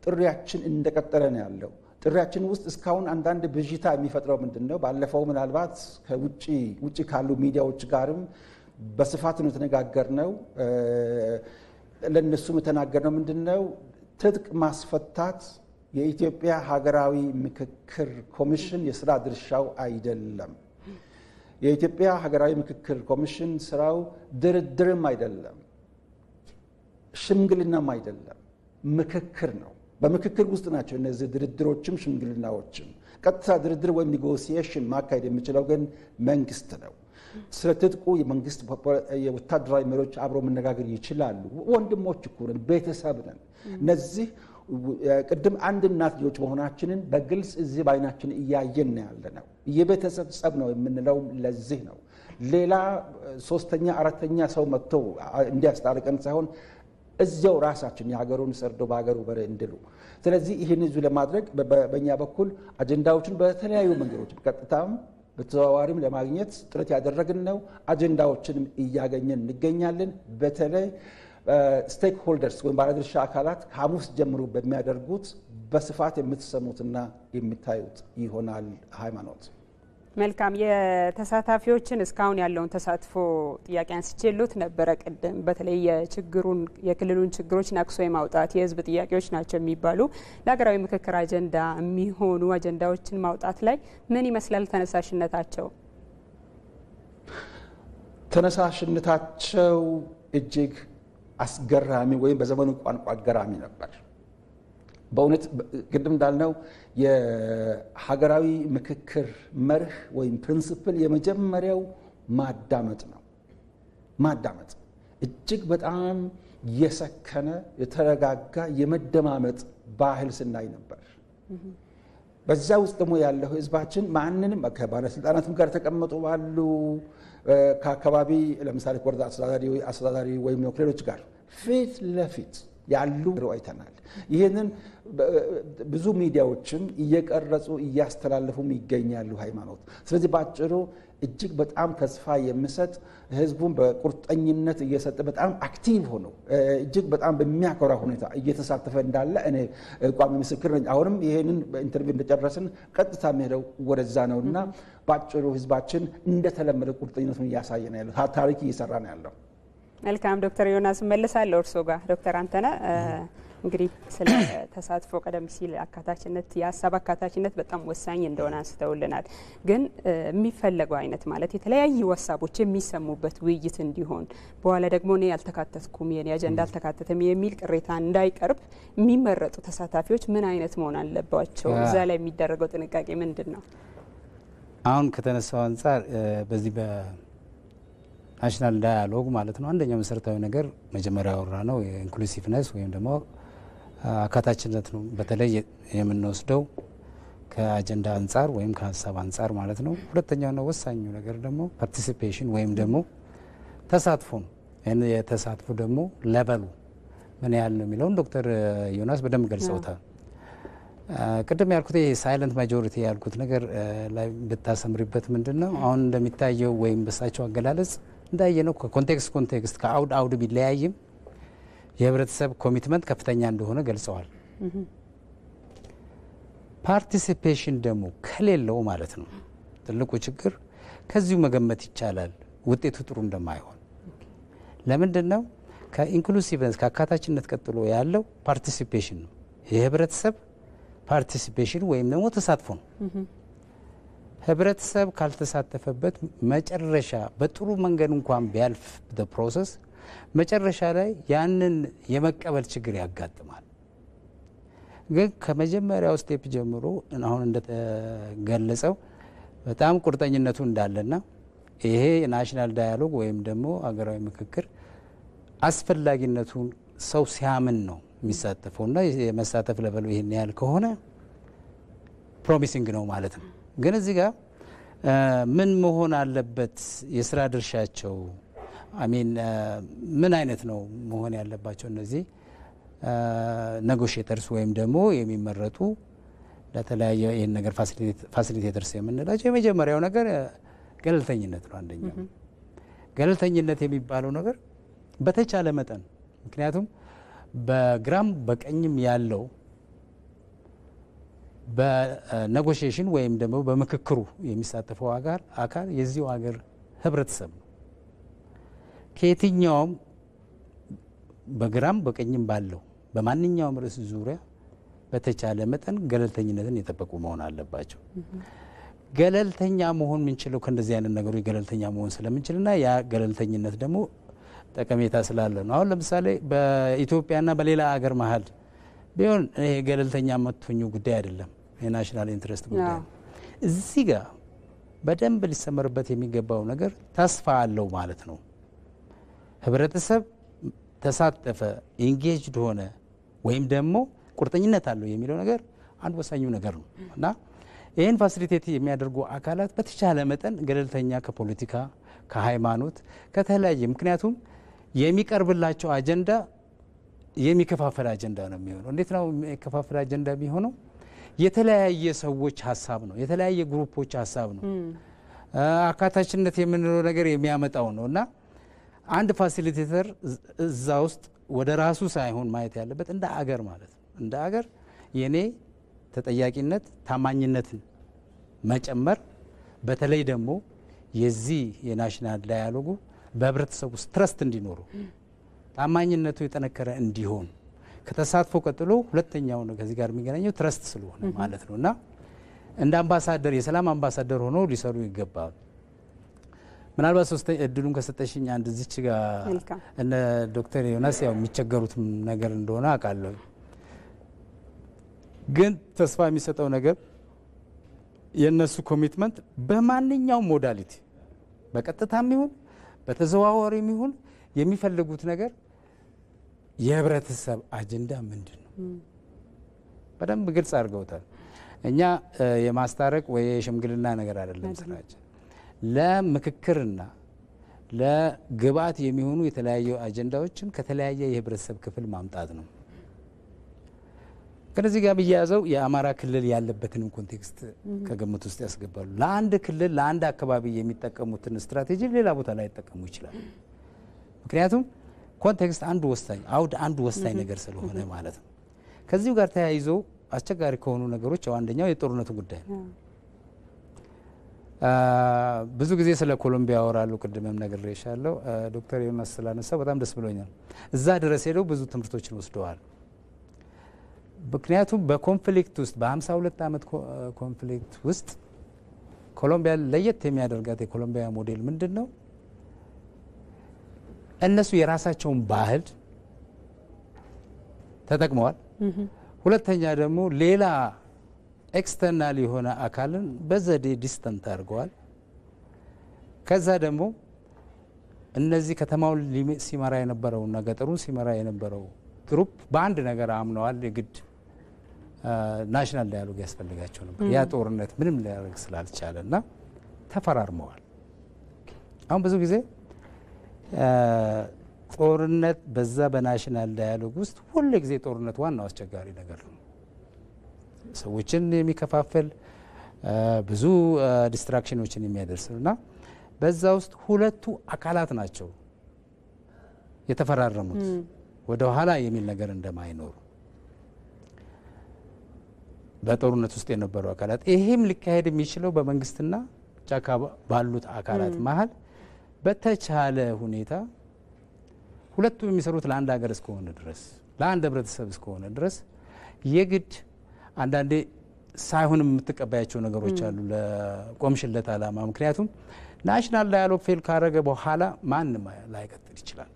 ጥሪያችን እንደቀጠለ ነው ያለው። ጥሪያችን ውስጥ እስካሁን አንዳንድ ብዥታ የሚፈጥረው ምንድነው? ባለፈው ምናልባት ከውጭ ካሉ ሚዲያዎች ጋርም በስፋት ነው የተነጋገርነው። ለነሱም የተናገርነው ምንድነው? ትጥቅ ማስፈታት የኢትዮጵያ ሀገራዊ ምክክር ኮሚሽን የስራ ድርሻው አይደለም። የኢትዮጵያ ሀገራዊ ምክክር ኮሚሽን ስራው ድርድርም አይደለም፣ ሽምግልናም አይደለም፣ ምክክር ነው። በምክክር ውስጥ ናቸው እነዚህ ድርድሮችም ሽምግልናዎችም። ቀጥታ ድርድር ወይም ኔጎሲዬሽን ማካሄድ የሚችለው ግን መንግስት ነው። ስለ ትጥቁ የመንግስት የወታደራዊ መሪዎች አብሮ መነጋገር ይችላሉ። ወንድሞች እኮ ነን፣ ቤተሰብ ነን። እነዚህ ቅድም አንድ እናት ልጆች መሆናችንን በግልጽ እዚህ በአይናችን እያየን ያለ ነው። የቤተሰብ ጸብ ነው የምንለው ለዚህ ነው። ሌላ ሶስተኛ አራተኛ ሰው መጥቶ እንዲያስታርቀን ሳይሆን እዚያው ራሳችን የሀገሩን ሰርዶ በሀገሩ በሬ እንድሉ። ስለዚህ ይህን ይዙ ለማድረግ በእኛ በኩል አጀንዳዎችን በተለያዩ መንገዶች ቀጥታም በተዘዋዋሪም ለማግኘት ጥረት ያደረግን ነው። አጀንዳዎችንም እያገኘን እንገኛለን። በተለይ ስቴክ ሆልደርስ ወይም ባለድርሻ አካላት ከሐሙስ ጀምሮ በሚያደርጉት በስፋት የምትሰሙትና የምታዩት ይሆናል። ሃይማኖት መልካም። የተሳታፊዎችን እስካሁን ያለውን ተሳትፎ ጥያቄ አንስቼልዎት ነበረ ቅድም። በተለይ የክልሉን ችግሮች ነቅሶ የማውጣት የህዝብ ጥያቄዎች ናቸው የሚባሉ ለሀገራዊ ምክክር አጀንዳ የሚሆኑ አጀንዳዎችን ማውጣት ላይ ምን ይመስላል ተነሳሽነታቸው? ተነሳሽነታቸው እጅግ አስገራሚ ወይም በዘመኑ ቋንቋ አገራሚ ነበር። በእውነት ቅድም እንዳልነው የሀገራዊ ምክክር መርህ ወይም ፕሪንሲፕል የመጀመሪያው ማዳመጥ ነው። ማዳመጥ እጅግ በጣም የሰከነ የተረጋጋ የመደማመጥ ባህል ስናይ ነበር። በዛ ውስጥ ደግሞ ያለው ህዝባችን ማንንም ከባለስልጣናትም ጋር ተቀምጦ ባሉ ከአካባቢ ለምሳሌ ወረዳ አስተዳዳሪ ወይም ከሌሎች ጋር ፊት ለፊት ያሉ አይተናል። ይህንን ብዙ ሚዲያዎችም እየቀረጹ እያስተላለፉም ይገኛሉ። ሃይማኖት ስለዚህ ባጭሩ እጅግ በጣም ተስፋ የሚሰጥ ህዝቡን በቁርጠኝነት እየሰጠ በጣም አክቲቭ ሆኖ እጅግ በጣም በሚያኮራ ሁኔታ እየተሳተፈ እንዳለ እኔ ቋሚ ምስክር ነኝ። አሁንም ይሄንን ኢንተርቪው እንደጨረስን ቀጥታ የሚሄደው ወደዛ ነውና ባጭሩ ህዝባችን እንደተለመደ ቁርጠኝነቱን እያሳየ ነው ያለው፣ ታሪክ እየሰራ ነው ያለው። መልካም ዶክተር ዮናስ መለሳለሁ እርሶ ጋር። ዶክተር አንተነህ እንግዲህ ስለ ተሳትፎ ቀደም ሲል አካታችነት የሀሳብ አካታችነት በጣም ወሳኝ እንደሆነ አንስተውልናል። ግን የሚፈለገው አይነት ማለት የተለያዩ ሀሳቦች የሚሰሙበት ውይይት እንዲሆን በኋላ ደግሞ እኔ ያልተካተትኩም የኔ አጀንዳ አልተካተተም የሚል ቅሬታ እንዳይቀርብ የሚመረጡ ተሳታፊዎች ምን አይነት መሆን አለባቸው? እዛ ላይ የሚደረገው ጥንቃቄ ምንድን ነው? አሁን ከተነሳው አንጻር በዚህ ናሽናል ዳያሎግ ማለት ነው አንደኛው መሰረታዊ ነገር መጀመሪያ ያወራ ነው የኢንክሉሲቭነስ ወይም ደግሞ አካታችነት ነው። በተለይ የምንወስደው ከአጀንዳ አንጻር ወይም ከሀሳብ አንጻር ማለት ነው። ሁለተኛውና ወሳኙ ነገር ደግሞ ፓርቲሲፔሽን ወይም ደግሞ ተሳትፎ ነው። ይህን የተሳትፎ ደግሞ ለበሉ ምን ያህል ነው የሚለውን ዶክተር ዮናስ በደንብ ገልጸውታል። ቅድም ያልኩት ይሄ ሳይለንት ማጆሪቲ ያልኩት ነገር ላይ ብታሰምሪበት ምንድን ነው አሁን እንደሚታየው ወይም በሳቸው አገላለጽ እንዳየነው ከኮንቴክስት ከአውድ ቢለያይም የህብረተሰብ ኮሚትመንት ከፍተኛ እንደሆነ ገልጸዋል። ፓርቲሲፔሽን ደግሞ ከሌለው ማለት ነው ትልቁ ችግር ከዚሁ መገመት ይቻላል ውጤቱ ጥሩ እንደማይሆን። ለምንድን ነው? ከኢንክሉሲቭነስ ከአካታችነት ቀጥሎ ያለው ፓርቲሲፔሽን ነው። የህብረተሰብ ፓርቲሲፔሽን ወይም ደግሞ ተሳትፎ ነው። ህብረተሰብ ካልተሳተፈበት መጨረሻ በጥሩ መንገድ እንኳን ቢያልፍ ፕሮሰስ መጨረሻ ላይ ያንን የመቀበል ችግር ያጋጥማል። ግን ከመጀመሪያው ስቴፕ ጀምሮ አሁን እንደተገለጸው በጣም ቁርጠኝነቱ እንዳለና ይሄ ናሽናል ዳያሎግ ወይም ደግሞ አገራዊ ምክክር አስፈላጊነቱን ሰው ሲያምን ነው የሚሳተፈውና የመሳተፍ ለበሉ ይሄን ያህል ከሆነ ፕሮሚሲንግ ነው ማለት ነው። ግን እዚህ ጋር ምን መሆን አለበት የስራ ድርሻቸው ምን አይነት ነው መሆን ያለባቸው እነዚህ ኔጎሽየተርስ ወይም ደግሞ የሚመረጡ ለተለያየ ይህን ነገር ፋሲሊቴተርስ የምንላቸው የመጀመሪያው ነገር ገለልተኝነት ነው። አንደኛው ገለልተኝነት የሚባለው ነገር በተቻለ መጠን ምክንያቱም በግራም በቀኝም ያለው በኔጎሽዬሽን ወይም ደግሞ በምክክሩ የሚሳተፈው አካል የዚሁ ሀገር ህብረተሰብ ነው። ከየትኛውም በግራም በቀኝም ባለው በማንኛውም ርዕስ ዙሪያ በተቻለ መጠን ገለልተኝነትን የጠበቁ መሆን አለባቸው። ገለልተኛ መሆን የምንችለው ከእንደዚህ አይነት ነገሮች ገለልተኛ መሆን ስለምንችልና ያ ገለልተኝነት ደግሞ ጠቀሜታ ስላለ ነው። አሁን ለምሳሌ በኢትዮጵያና በሌላ ሀገር መሀል ቢሆን ይሄ ገለልተኛ መጥቶኙ ጉዳይ አይደለም፣ የናሽናል ኢንትረስት ጉዳይ ነው። እዚህ ጋር በደንብ ሊሰመርበት የሚገባው ነገር ተስፋ አለው ማለት ነው። ህብረተሰብ ተሳተፈ፣ ኢንጌጅድ ሆነ ወይም ደግሞ ቁርጠኝነት አለው የሚለው ነገር አንድ ወሳኙ ነገር ነው እና ይህን ፋሲሊቴት የሚያደርጉ አካላት በተቻለ መጠን ገለልተኛ ከፖለቲካ፣ ከሃይማኖት፣ ከተለያየ ምክንያቱም የሚቀርብላቸው አጀንዳ የሚከፋፈል አጀንዳ ነው የሚሆነው። እንዴት ነው የሚከፋፈል አጀንዳ የሚሆነው? የተለያየ ሰዎች ሀሳብ ነው፣ የተለያየ ግሩፖች ሀሳብ ነው። አካታችነት የምንለው ነገር የሚያመጣው ነውና አንድ ፋሲሊቴተር እዛ ውስጥ ወደ ራሱ ሳይሆን ማየት ያለበት እንደ አገር ማለት ነው። እንደ አገር የኔ ተጠያቂነት ታማኝነትን መጨመር በተለይ ደግሞ የዚህ የናሽናል ዳያሎጉ በህብረተሰቡ ውስጥ ትረስት እንዲኖሩ ታማኝነቱ የጠነከረ እንዲሆን ከተሳትፎ ቀጥሎ ሁለተኛው ነው ከዚህ ጋር የሚገናኘው ትረስት ስለሆነ ማለት ነውና እንደ አምባሳደር የሰላም አምባሳደር ሆኖ ሊሰሩ ይገባል። ምናልባት ሶስተኛ እድሉን ከሰጠሽኝ አንድ እዚች ጋር እነ ዶክተር ዮናስ ያው የሚቸገሩት ነገር እንደሆነ አውቃለሁ። ግን ተስፋ የሚሰጠው ነገር የነሱ ኮሚትመንት በማንኛውም ሞዳሊቲ በቀጥታም ይሁን በተዘዋዋሪም ይሁን የሚፈልጉት ነገር የህብረተሰብ አጀንዳ ምንድነው በደንብ ግልጽ አድርገውታል። እኛ የማስታረቅ ወይ የሽምግልና ነገር አይደለም ስራችን ለምክክርና ለግብአት የሚሆኑ የተለያዩ አጀንዳዎችን ከተለያየ የህብረተሰብ ክፍል ማምጣት ነው። ከዚህ ጋር በያያዘው የአማራ ክልል ያለበትን ኮንቴክስት ከግምት ውስጥ ያስገባሉ። ለአንድ ክልል ለአንድ አካባቢ የሚጠቀሙትን ስትራቴጂ ሌላ ቦታ ላይ ይጠቀሙ ይችላል። ምክንያቱም ኮንቴክስት አንዱ ወሳኝ አውድ አንዱ ወሳኝ ነገር ስለሆነ ማለት ነው። ከዚሁ ጋር ተያይዞ አስቸጋሪ ከሆኑ ነገሮች አንደኛው የጦርነቱ ጉዳይ ነው። ብዙ ጊዜ ስለ ኮሎምቢያ ያወራሉ። ቅድምም ነግሬሻለሁ። ዶክተር ዮናስ ስላነሳው በጣም ደስ ብሎኛል። እዛ ድረስ ሄደው ብዙ ትምህርቶችን ወስደዋል። ምክንያቱም በኮንፍሊክት ውስጥ በ52 ዓመት ኮንፍሊክት ውስጥ ኮሎምቢያ ለየት የሚያደርጋት የኮሎምቢያ ሞዴል ምንድነው? እነሱ የራሳቸውን ባህል ተጠቅመዋል። ሁለተኛ ደግሞ ሌላ ኤክስተርናል የሆነ አካልን በዘዴ ዲስተንት አድርገዋል። ከዛ ደግሞ እነዚህ ከተማውን ሲመራ የነበረውና ገጠሩን ሲመራ የነበረው ግሩፕ በአንድ ነገር አምነዋል። የግድ ናሽናል ዳያሎግ ያስፈልጋቸው ነበር። ያ ጦርነት ምንም ሊያደርግ ስላልቻለና ተፈራርመዋል። አሁን ብዙ ጊዜ ጦርነት በዛ በናሽናል ዳያሎግ ውስጥ ሁሉ ጊዜ ጦርነት ዋናው አስቸጋሪ ነገር ነው። ሰዎችን የሚከፋፈል ብዙ ዲስትራክሽኖችን የሚያደርስና በዛ ውስጥ ሁለቱ አካላት ናቸው የተፈራረሙት ወደ ኋላ የሚል ነገር እንደማይኖሩ በጦርነት ውስጥ የነበሩ አካላት ይሄም ሊካሄድ የሚችለው በመንግስትና ጫካ ባሉት አካላት መሀል በተቻለ ሁኔታ ሁለቱም የሚሰሩት ለአንድ ሀገር እስከሆነ ድረስ ለአንድ ህብረተሰብ እስከሆነ ድረስ የግድ አንዳንዴ ሳይሆን የምትቀበያቸው ነገሮች አሉ ለቆምሽለት አላማ። ምክንያቱም ናሽናል ዳያሎግ ፌል ካረገ በኋላ ማንም ላይቀጥል ይችላል።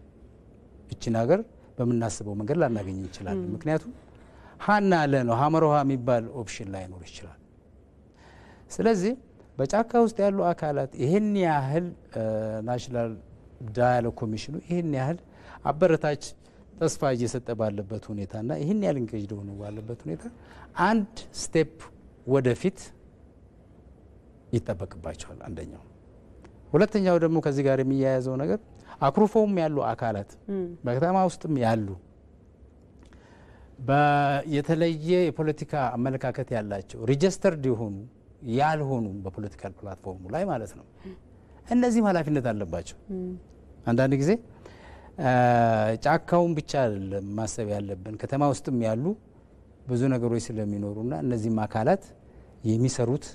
እቺን ሀገር በመናስበው መንገድ ላናገኝ ይችላል። ምክንያቱም ሃና አለ ነው ሀመሮሃ የሚባል ኦፕሽን ላይኖር ይችላል። ስለዚህ በጫካ ውስጥ ያሉ አካላት ይሄን ያህል ናሽናል ዳያሎግ ኮሚሽኑ ይሄን ያህል አበረታች ተስፋ እየሰጠ ባለበት ሁኔታና ይሄን ያህል እንገጅ ሆኖ ባለበት ሁኔታ አንድ ስቴፕ ወደፊት ይጠበቅባቸዋል። አንደኛው። ሁለተኛው ደግሞ ከዚህ ጋር የሚያያዘው ነገር አክሩፎም ያሉ አካላት በከተማ ውስጥም ያሉ የተለየ የፖለቲካ አመለካከት ያላቸው ሪጅስተርድ የሆኑ ያልሆኑ በፖለቲካል ፕላትፎርሙ ላይ ማለት ነው። እነዚህም ኃላፊነት አለባቸው። አንዳንድ ጊዜ ጫካውን ብቻ ማሰብ ያለብን ከተማ ውስጥም ያሉ ብዙ ነገሮች ስለሚኖሩና እነዚህም አካላት የሚሰሩት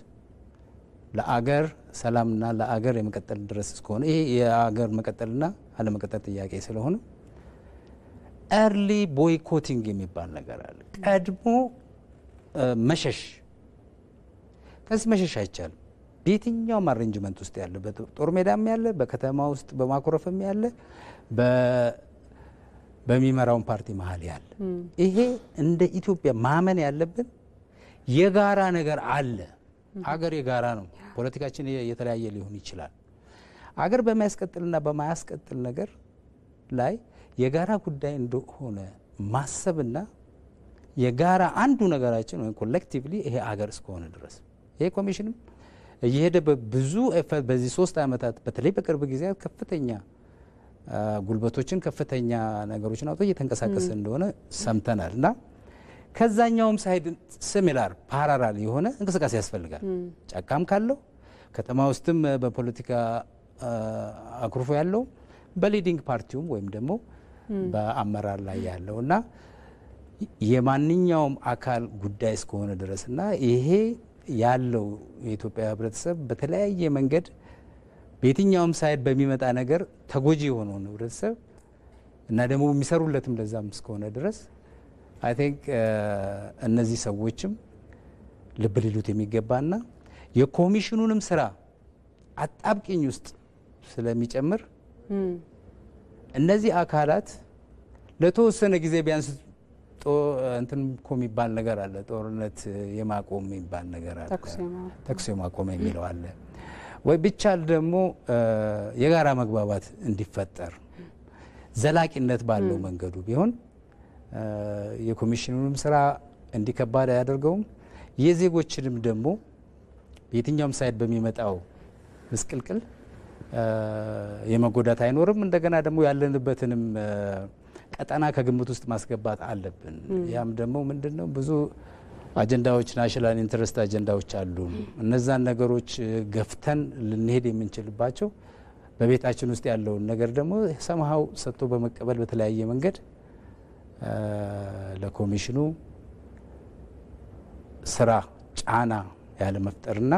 ለአገር ሰላምና ለአገር የመቀጠል ድረስ እስከሆነ ይሄ የአገር መቀጠልና አለመቀጠል ጥያቄ ስለሆነ ኤርሊ ቦይኮቲንግ የሚባል ነገር አለ። ቀድሞ መሸሽ። ከዚህ መሸሽ አይቻልም። በየትኛውም አሬንጅመንት ውስጥ ያለ በጦር ሜዳም ያለ በከተማ ውስጥ በማኩረፍም ያለ በሚመራውን ፓርቲ መሀል ያለ ይሄ እንደ ኢትዮጵያ ማመን ያለብን የጋራ ነገር አለ። አገር የጋራ ነው። ፖለቲካችን የተለያየ ሊሆን ይችላል። አገር በማያስቀጥልና በማያስቀጥል ነገር ላይ የጋራ ጉዳይ እንደሆነ ማሰብና የጋራ አንዱ ነገራችን ወይ ኮሌክቲቭሊ ይሄ አገር እስከሆነ ድረስ ይሄ ኮሚሽንም እየሄደ በብዙ ኤፈርት በዚህ 3 አመታት በተለይ በቅርብ ጊዜያት ከፍተኛ ጉልበቶችን ከፍተኛ ነገሮችን አውጥቶ እየተንቀሳቀሰ እንደሆነ ሰምተናል። እና ከዛኛውም ሳይድ ሲሚላር ፓራራል የሆነ እንቅስቃሴ ያስፈልጋል። ጫካም ካለው ከተማ ውስጥም በፖለቲካ አኩርፎ ያለው በሊዲንግ ፓርቲውም ወይም ደግሞ በአመራር ላይ ያለው እና የማንኛውም አካል ጉዳይ እስከሆነ ድረስ እና ይሄ ያለው የኢትዮጵያ ህብረተሰብ በተለያየ መንገድ በየትኛውም ሳይድ በሚመጣ ነገር ተጎጂ የሆነውን ህብረተሰብ እና ደግሞ የሚሰሩለትም ለዛም እስከሆነ ድረስ አይ ቲንክ እነዚህ ሰዎችም ልብ ሊሉት የሚገባና የኮሚሽኑንም ስራ አጣብቂኝ ውስጥ ስለሚጨምር እነዚህ አካላት ለተወሰነ ጊዜ ቢያንስ እንትን እኮ የሚባል ነገር አለ፣ ጦርነት የማቆም የሚባል ነገር አለ፣ ተኩስ የማቆም የሚለው አለ ወይ ብቻል ደግሞ የጋራ መግባባት እንዲፈጠር ዘላቂነት ባለው መንገዱ ቢሆን የኮሚሽኑንም ስራ እንዲከባድ አያደርገውም። የዜጎችንም ደግሞ የትኛውም ሳይድ በሚመጣው ምስቅልቅል የመጎዳት አይኖርም። እንደገና ደግሞ ያለንበትንም ቀጠና ከግምት ውስጥ ማስገባት አለብን። ያም ደግሞ ምንድነው ብዙ አጀንዳዎች ናሽናል ኢንተረስት አጀንዳዎች አሉ። እነዛን ነገሮች ገፍተን ልንሄድ የምንችልባቸው በቤታችን ውስጥ ያለውን ነገር ደግሞ ሰማው ሰጥቶ በመቀበል በተለያየ መንገድ ለኮሚሽኑ ስራ ጫና ያለ መፍጠርና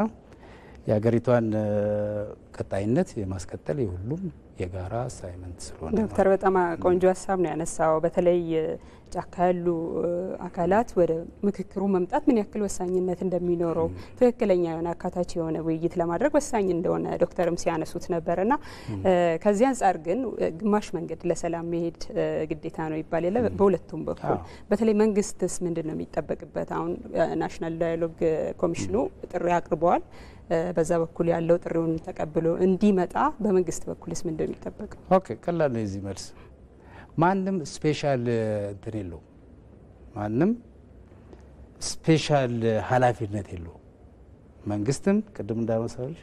የሀገሪቷን ቀጣይነት የማስቀጠል የሁሉም የጋራ አሳይመንት ስለሆነ ዶክተር በጣም ቆንጆ ሀሳብ ነው ያነሳው። በተለይ ጫካ ያሉ አካላት ወደ ምክክሩ መምጣት ምን ያክል ወሳኝነት እንደሚኖረው ትክክለኛ የሆነ አካታች የሆነ ውይይት ለማድረግ ወሳኝ እንደሆነ ዶክተርም ሲያነሱት ነበርና ከዚህ አንጻር ግን ግማሽ መንገድ ለሰላም መሄድ ግዴታ ነው ይባል የለ በሁለቱም በኩል በተለይ መንግስትስ ምንድነው የሚጠበቅበት? አሁን ናሽናል ዳያሎግ ኮሚሽኑ ጥሪ አቅርበዋል። በዛ በኩል ያለው ጥሪውን ተቀብሎ እንዲመጣ በመንግስት በኩልስ ምን እንደሚጠበቅ? ኦኬ ቀላል ነው እዚህ መልስ። ማንም ስፔሻል እንትን የለው፣ ማንም ስፔሻል ኃላፊነት የለው። መንግስትም ቅድም እንዳመሳለሽ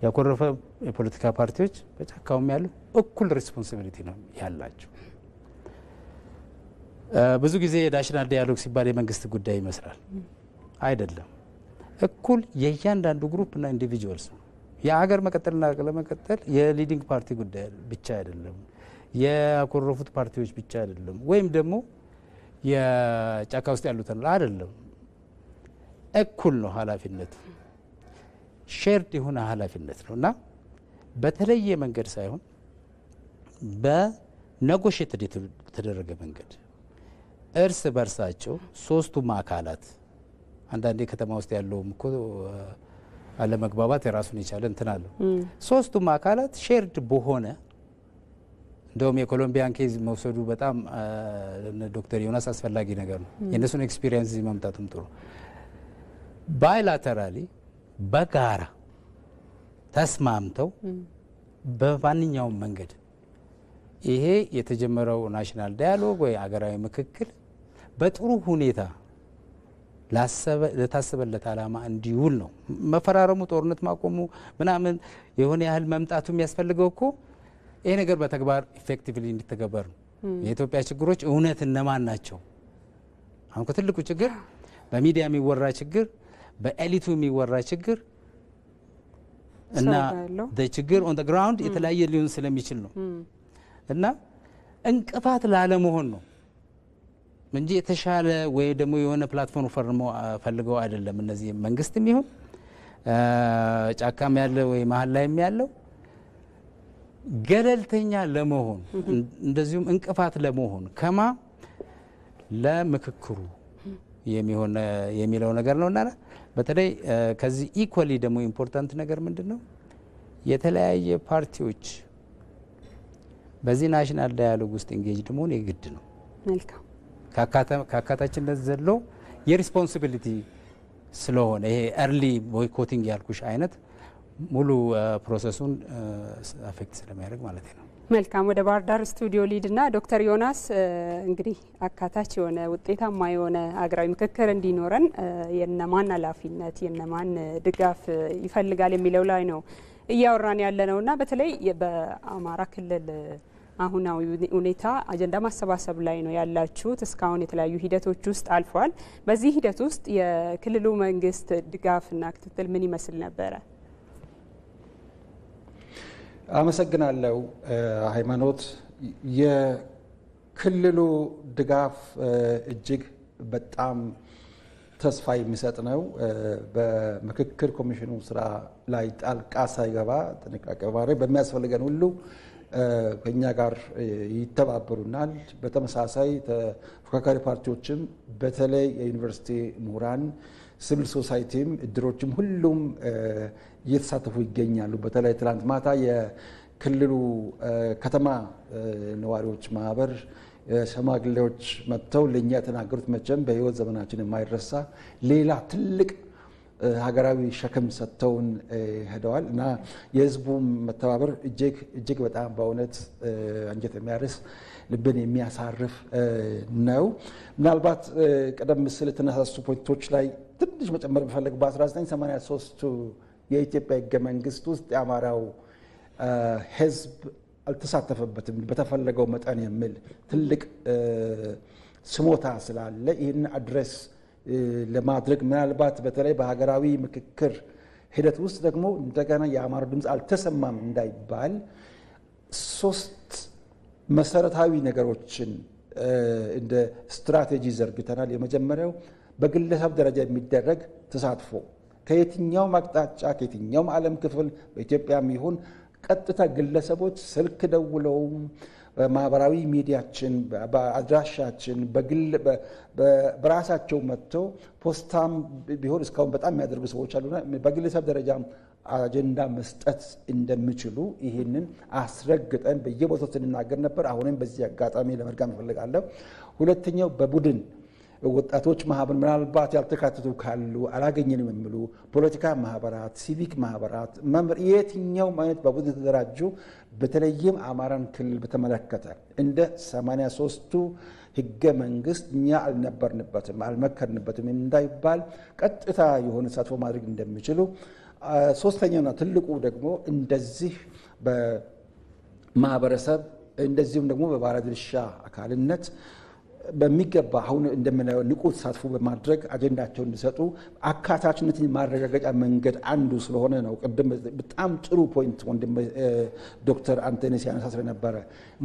ያኮረፈ የፖለቲካ ፓርቲዎች በጫካውም ያሉ እኩል ሪስፖንሲቢሊቲ ነው ያላቸው። ብዙ ጊዜ ናሽናል ዳያሎግ ሲባል የመንግስት ጉዳይ ይመስላል። አይደለም። እኩል የእያንዳንዱ ግሩፕ እና ኢንዲቪጁዋልስ ነው። የሀገር መቀጠልና ለመቀጠል የሊዲንግ ፓርቲ ጉዳይ ብቻ አይደለም፣ ያኮረፉት ፓርቲዎች ብቻ አይደለም፣ ወይም ደግሞ የጫካ ውስጥ ያሉትን አይደለም። እኩል ነው ኃላፊነቱ፣ ሼርድ የሆነ ኃላፊነት ነው እና በተለየ መንገድ ሳይሆን በኔጎሽየት የተደረገ መንገድ እርስ በርሳቸው ሶስቱም አካላት አንዳንዴ ከተማ ውስጥ ያለውም እኮ አለመግባባት የራሱን የቻለ እንትን አለው። ሶስቱም አካላት ሼርድ በሆነ እንደውም የኮሎምቢያን ኬዝ መውሰዱ በጣም ዶክተር ዮናስ አስፈላጊ ነገር ነው። የእነሱን ኤክስፒሪየንስ ማምጣቱም ጥሩ። ባይላተራሊ በጋራ ተስማምተው በማንኛውም መንገድ ይሄ የተጀመረው ናሽናል ዳያሎግ ወይ አገራዊ ምክክር በጥሩ ሁኔታ ለታሰበለት ዓላማ እንዲውል ነው። መፈራረሙ፣ ጦርነት ማቆሙ ምናምን የሆነ ያህል መምጣቱ የሚያስፈልገው እኮ ይሄ ነገር በተግባር ኢፌክቲቭሊ እንዲተገበር ነው። የኢትዮጵያ ችግሮች እውነት እነማን ናቸው? አሁን ትልቁ ችግር በሚዲያ የሚወራ ችግር፣ በኤሊቱ የሚወራ ችግር እና ችግር ኦን ዘ ግራውንድ የተለያየ ሊሆን ስለሚችል ነው እና እንቅፋት ላለመሆን ነው እንጂ የተሻለ ወይ ደግሞ የሆነ ፕላትፎርም ፈልገው አይደለም። እነዚህ መንግስትም ይሁን ጫካም ያለ ወይ መሀል ላይም ያለው ገለልተኛ ለመሆን እንደዚሁም እንቅፋት ለመሆን ከማ ለምክክሩ የሚለው ነገር ነውና በተለይ ከዚህ ኢኳሊ ደግሞ ኢምፖርታንት ነገር ምንድነው? የተለያየ ፓርቲዎች በዚህ ናሽናል ዳያሎግ ውስጥ ኢንጌጅድ መሆን የግድ ነው። መልካም ካካታችነት ዘሎ የሪስፖንሲቢሊቲ ስለሆነ ይሄ ኤርሊ ቦይኮቲንግ ያልኩሽ አይነት ሙሉ ፕሮሰሱን አፌክት ስለሚያደርግ ማለት ነው። መልካም ወደ ባህር ዳር ስቱዲዮ ሊድና ዶክተር ዮናስ እንግዲህ አካታች የሆነ ውጤታማ የሆነ አገራዊ ምክክር እንዲኖረን የነማን ኃላፊነት የነማን ድጋፍ ይፈልጋል የሚለው ላይ ነው እያወራን ያለነውና በተለይ በአማራ ክልል አሁናዊ ሁኔታ አጀንዳ ማሰባሰብ ላይ ነው ያላችሁት። እስካሁን የተለያዩ ሂደቶች ውስጥ አልፏል። በዚህ ሂደት ውስጥ የክልሉ መንግስት ድጋፍና ክትትል ምን ይመስል ነበረ? አመሰግናለሁ ሃይማኖት። የክልሉ ድጋፍ እጅግ በጣም ተስፋ የሚሰጥ ነው። በምክክር ኮሚሽኑ ስራ ላይ ጣልቃ ሳይገባ ጥንቃቄ በማድረግ በሚያስፈልገን ሁሉ ከኛ ጋር ይተባበሩናል። በተመሳሳይ ተፎካካሪ ፓርቲዎችም በተለይ የዩኒቨርሲቲ ምሁራን፣ ሲቪል ሶሳይቲም፣ እድሮችም ሁሉም እየተሳተፉ ይገኛሉ። በተለይ ትላንት ማታ የክልሉ ከተማ ነዋሪዎች ማህበር ሸማግሌዎች መጥተው ለእኛ የተናገሩት መቼም በህይወት ዘመናችን የማይረሳ ሌላ ትልቅ ሀገራዊ ሸክም ሰጥተውን ሄደዋል እና የህዝቡ መተባበር እጅግ በጣም በእውነት አንጀት የሚያርስ ልብን የሚያሳርፍ ነው። ምናልባት ቀደም ሲል የተነሳሱ ፖይንቶች ላይ ትንሽ መጨመር ብፈልግ በ1983 የኢትዮጵያ ህገ መንግስት ውስጥ የአማራው ህዝብ አልተሳተፈበትም በተፈለገው መጠን የሚል ትልቅ ስሞታ ስላለ ይህን አድረስ ለማድረግ ምናልባት በተለይ በሀገራዊ ምክክር ሂደት ውስጥ ደግሞ እንደገና የአማራ ድምፅ አልተሰማም እንዳይባል 3 መሰረታዊ ነገሮችን እንደ ስትራቴጂ ዘርግተናል። የመጀመሪያው በግለሰብ ደረጃ የሚደረግ ተሳትፎ ከየትኛውም አቅጣጫ ከየትኛውም ዓለም ክፍል በኢትዮጵያም ይሁን ቀጥታ ግለሰቦች ስልክ ደውለው በማህበራዊ ሚዲያችን በአድራሻችን በራሳቸው መጥተው ፖስታም ቢሆን እስካሁን በጣም የሚያደርጉ ሰዎች አሉና በግለሰብ ደረጃም አጀንዳ መስጠት እንደሚችሉ ይህንን አስረግጠን በየቦታው ስንናገር ነበር። አሁንም በዚህ አጋጣሚ ለመድገም እፈልጋለሁ። ሁለተኛው በቡድን ወጣቶች ማህበር ምናልባት ያልተካተቱ ካሉ አላገኘንም የሚሉ ፖለቲካ ማህበራት፣ ሲቪክ ማህበራት፣ መምር የትኛውም አይነት በቡድን የተደራጁ በተለይም አማራን ክልል በተመለከተ እንደ 83ቱ ህገ መንግስት እኛ አልነበርንበትም አልመከርንበትም እንዳይባል ቀጥታ የሆነ ተሳትፎ ማድረግ እንደሚችሉ፣ ሶስተኛውና ትልቁ ደግሞ እንደዚህ በማህበረሰብ እንደዚሁም ደግሞ በባለድርሻ አካልነት በሚገባ አሁን እንደምናየው ንቁ ተሳትፎ በማድረግ አጀንዳቸውን እንዲሰጡ አካታችነትን ማረጋገጫ መንገድ አንዱ ስለሆነ ነው። ቅድም በጣም ጥሩ ፖይንት ወንድም ዶክተር አንተነስ ያነሳ ስለነበረ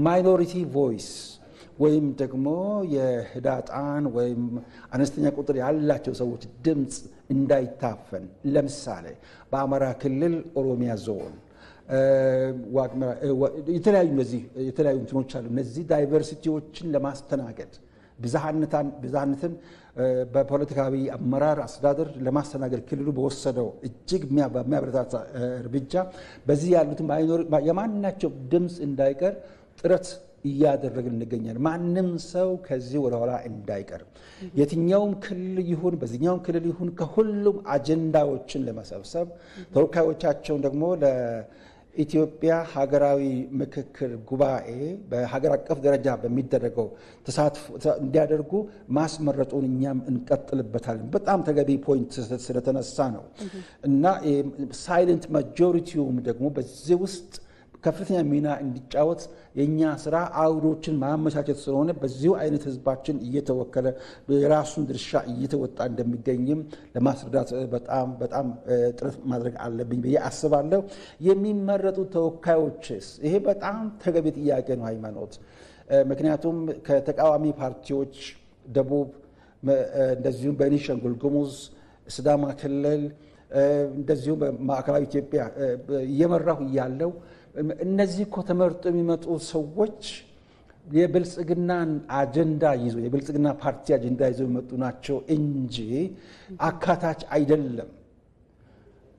ማይኖሪቲ ቮይስ ወይም ደግሞ የህዳጣን ወይም አነስተኛ ቁጥር ያላቸው ሰዎች ድምፅ እንዳይታፈን፣ ለምሳሌ በአማራ ክልል ኦሮሚያ ዞን የተለያዩ እንትኖች አሉ። እነዚህ ዳይቨርሲቲዎችን ለማስተናገድ ብዝሃነትን በፖለቲካዊ አመራር አስተዳደር ለማስተናገድ ክልሉ በወሰደው እጅግ በሚያበረታታ እርምጃ በዚህ ያሉትን የማናቸው ድምፅ እንዳይቀር ጥረት እያደረግን እንገኛለን። ማንም ሰው ከዚህ ወደ ኋላ እንዳይቀር የትኛውም ክልል ይሁን በዚህኛውም ክልል ይሁን ከሁሉም አጀንዳዎችን ለመሰብሰብ ተወካዮቻቸውን ደግሞ ለኢትዮጵያ ሀገራዊ ምክክር ጉባኤ በሀገር አቀፍ ደረጃ በሚደረገው ተሳትፎ እንዲያደርጉ ማስመረጡን እኛም እንቀጥልበታለን። በጣም ተገቢ ፖይንት ስለተነሳ ነው እና ሳይለንት ማጆሪቲውም ደግሞ በዚህ ውስጥ ከፍተኛ ሚና እንዲጫወት የኛ ስራ አውዶችን ማመቻቸት ስለሆነ በዚሁ አይነት ህዝባችን እየተወከለ የራሱን ድርሻ እየተወጣ እንደሚገኝም ለማስረዳት በጣም ጥረት ማድረግ አለብኝ ብዬ አስባለሁ። የሚመረጡ ተወካዮችስ? ይሄ በጣም ተገቢ ጥያቄ ነው ሃይማኖት። ምክንያቱም ከተቃዋሚ ፓርቲዎች ደቡብ፣ እንደዚሁም ቤኒሻንጉል ጉሙዝ፣ ሲዳማ ክልል እንደዚሁም በማዕከላዊ ኢትዮጵያ እየመራሁ እያለው እነዚህ እኮ ተመርጦ የሚመጡ ሰዎች የብልጽግናን አጀንዳ ይዞ የብልጽግና ፓርቲ አጀንዳ ይዞ የሚመጡ ናቸው እንጂ አካታች አይደለም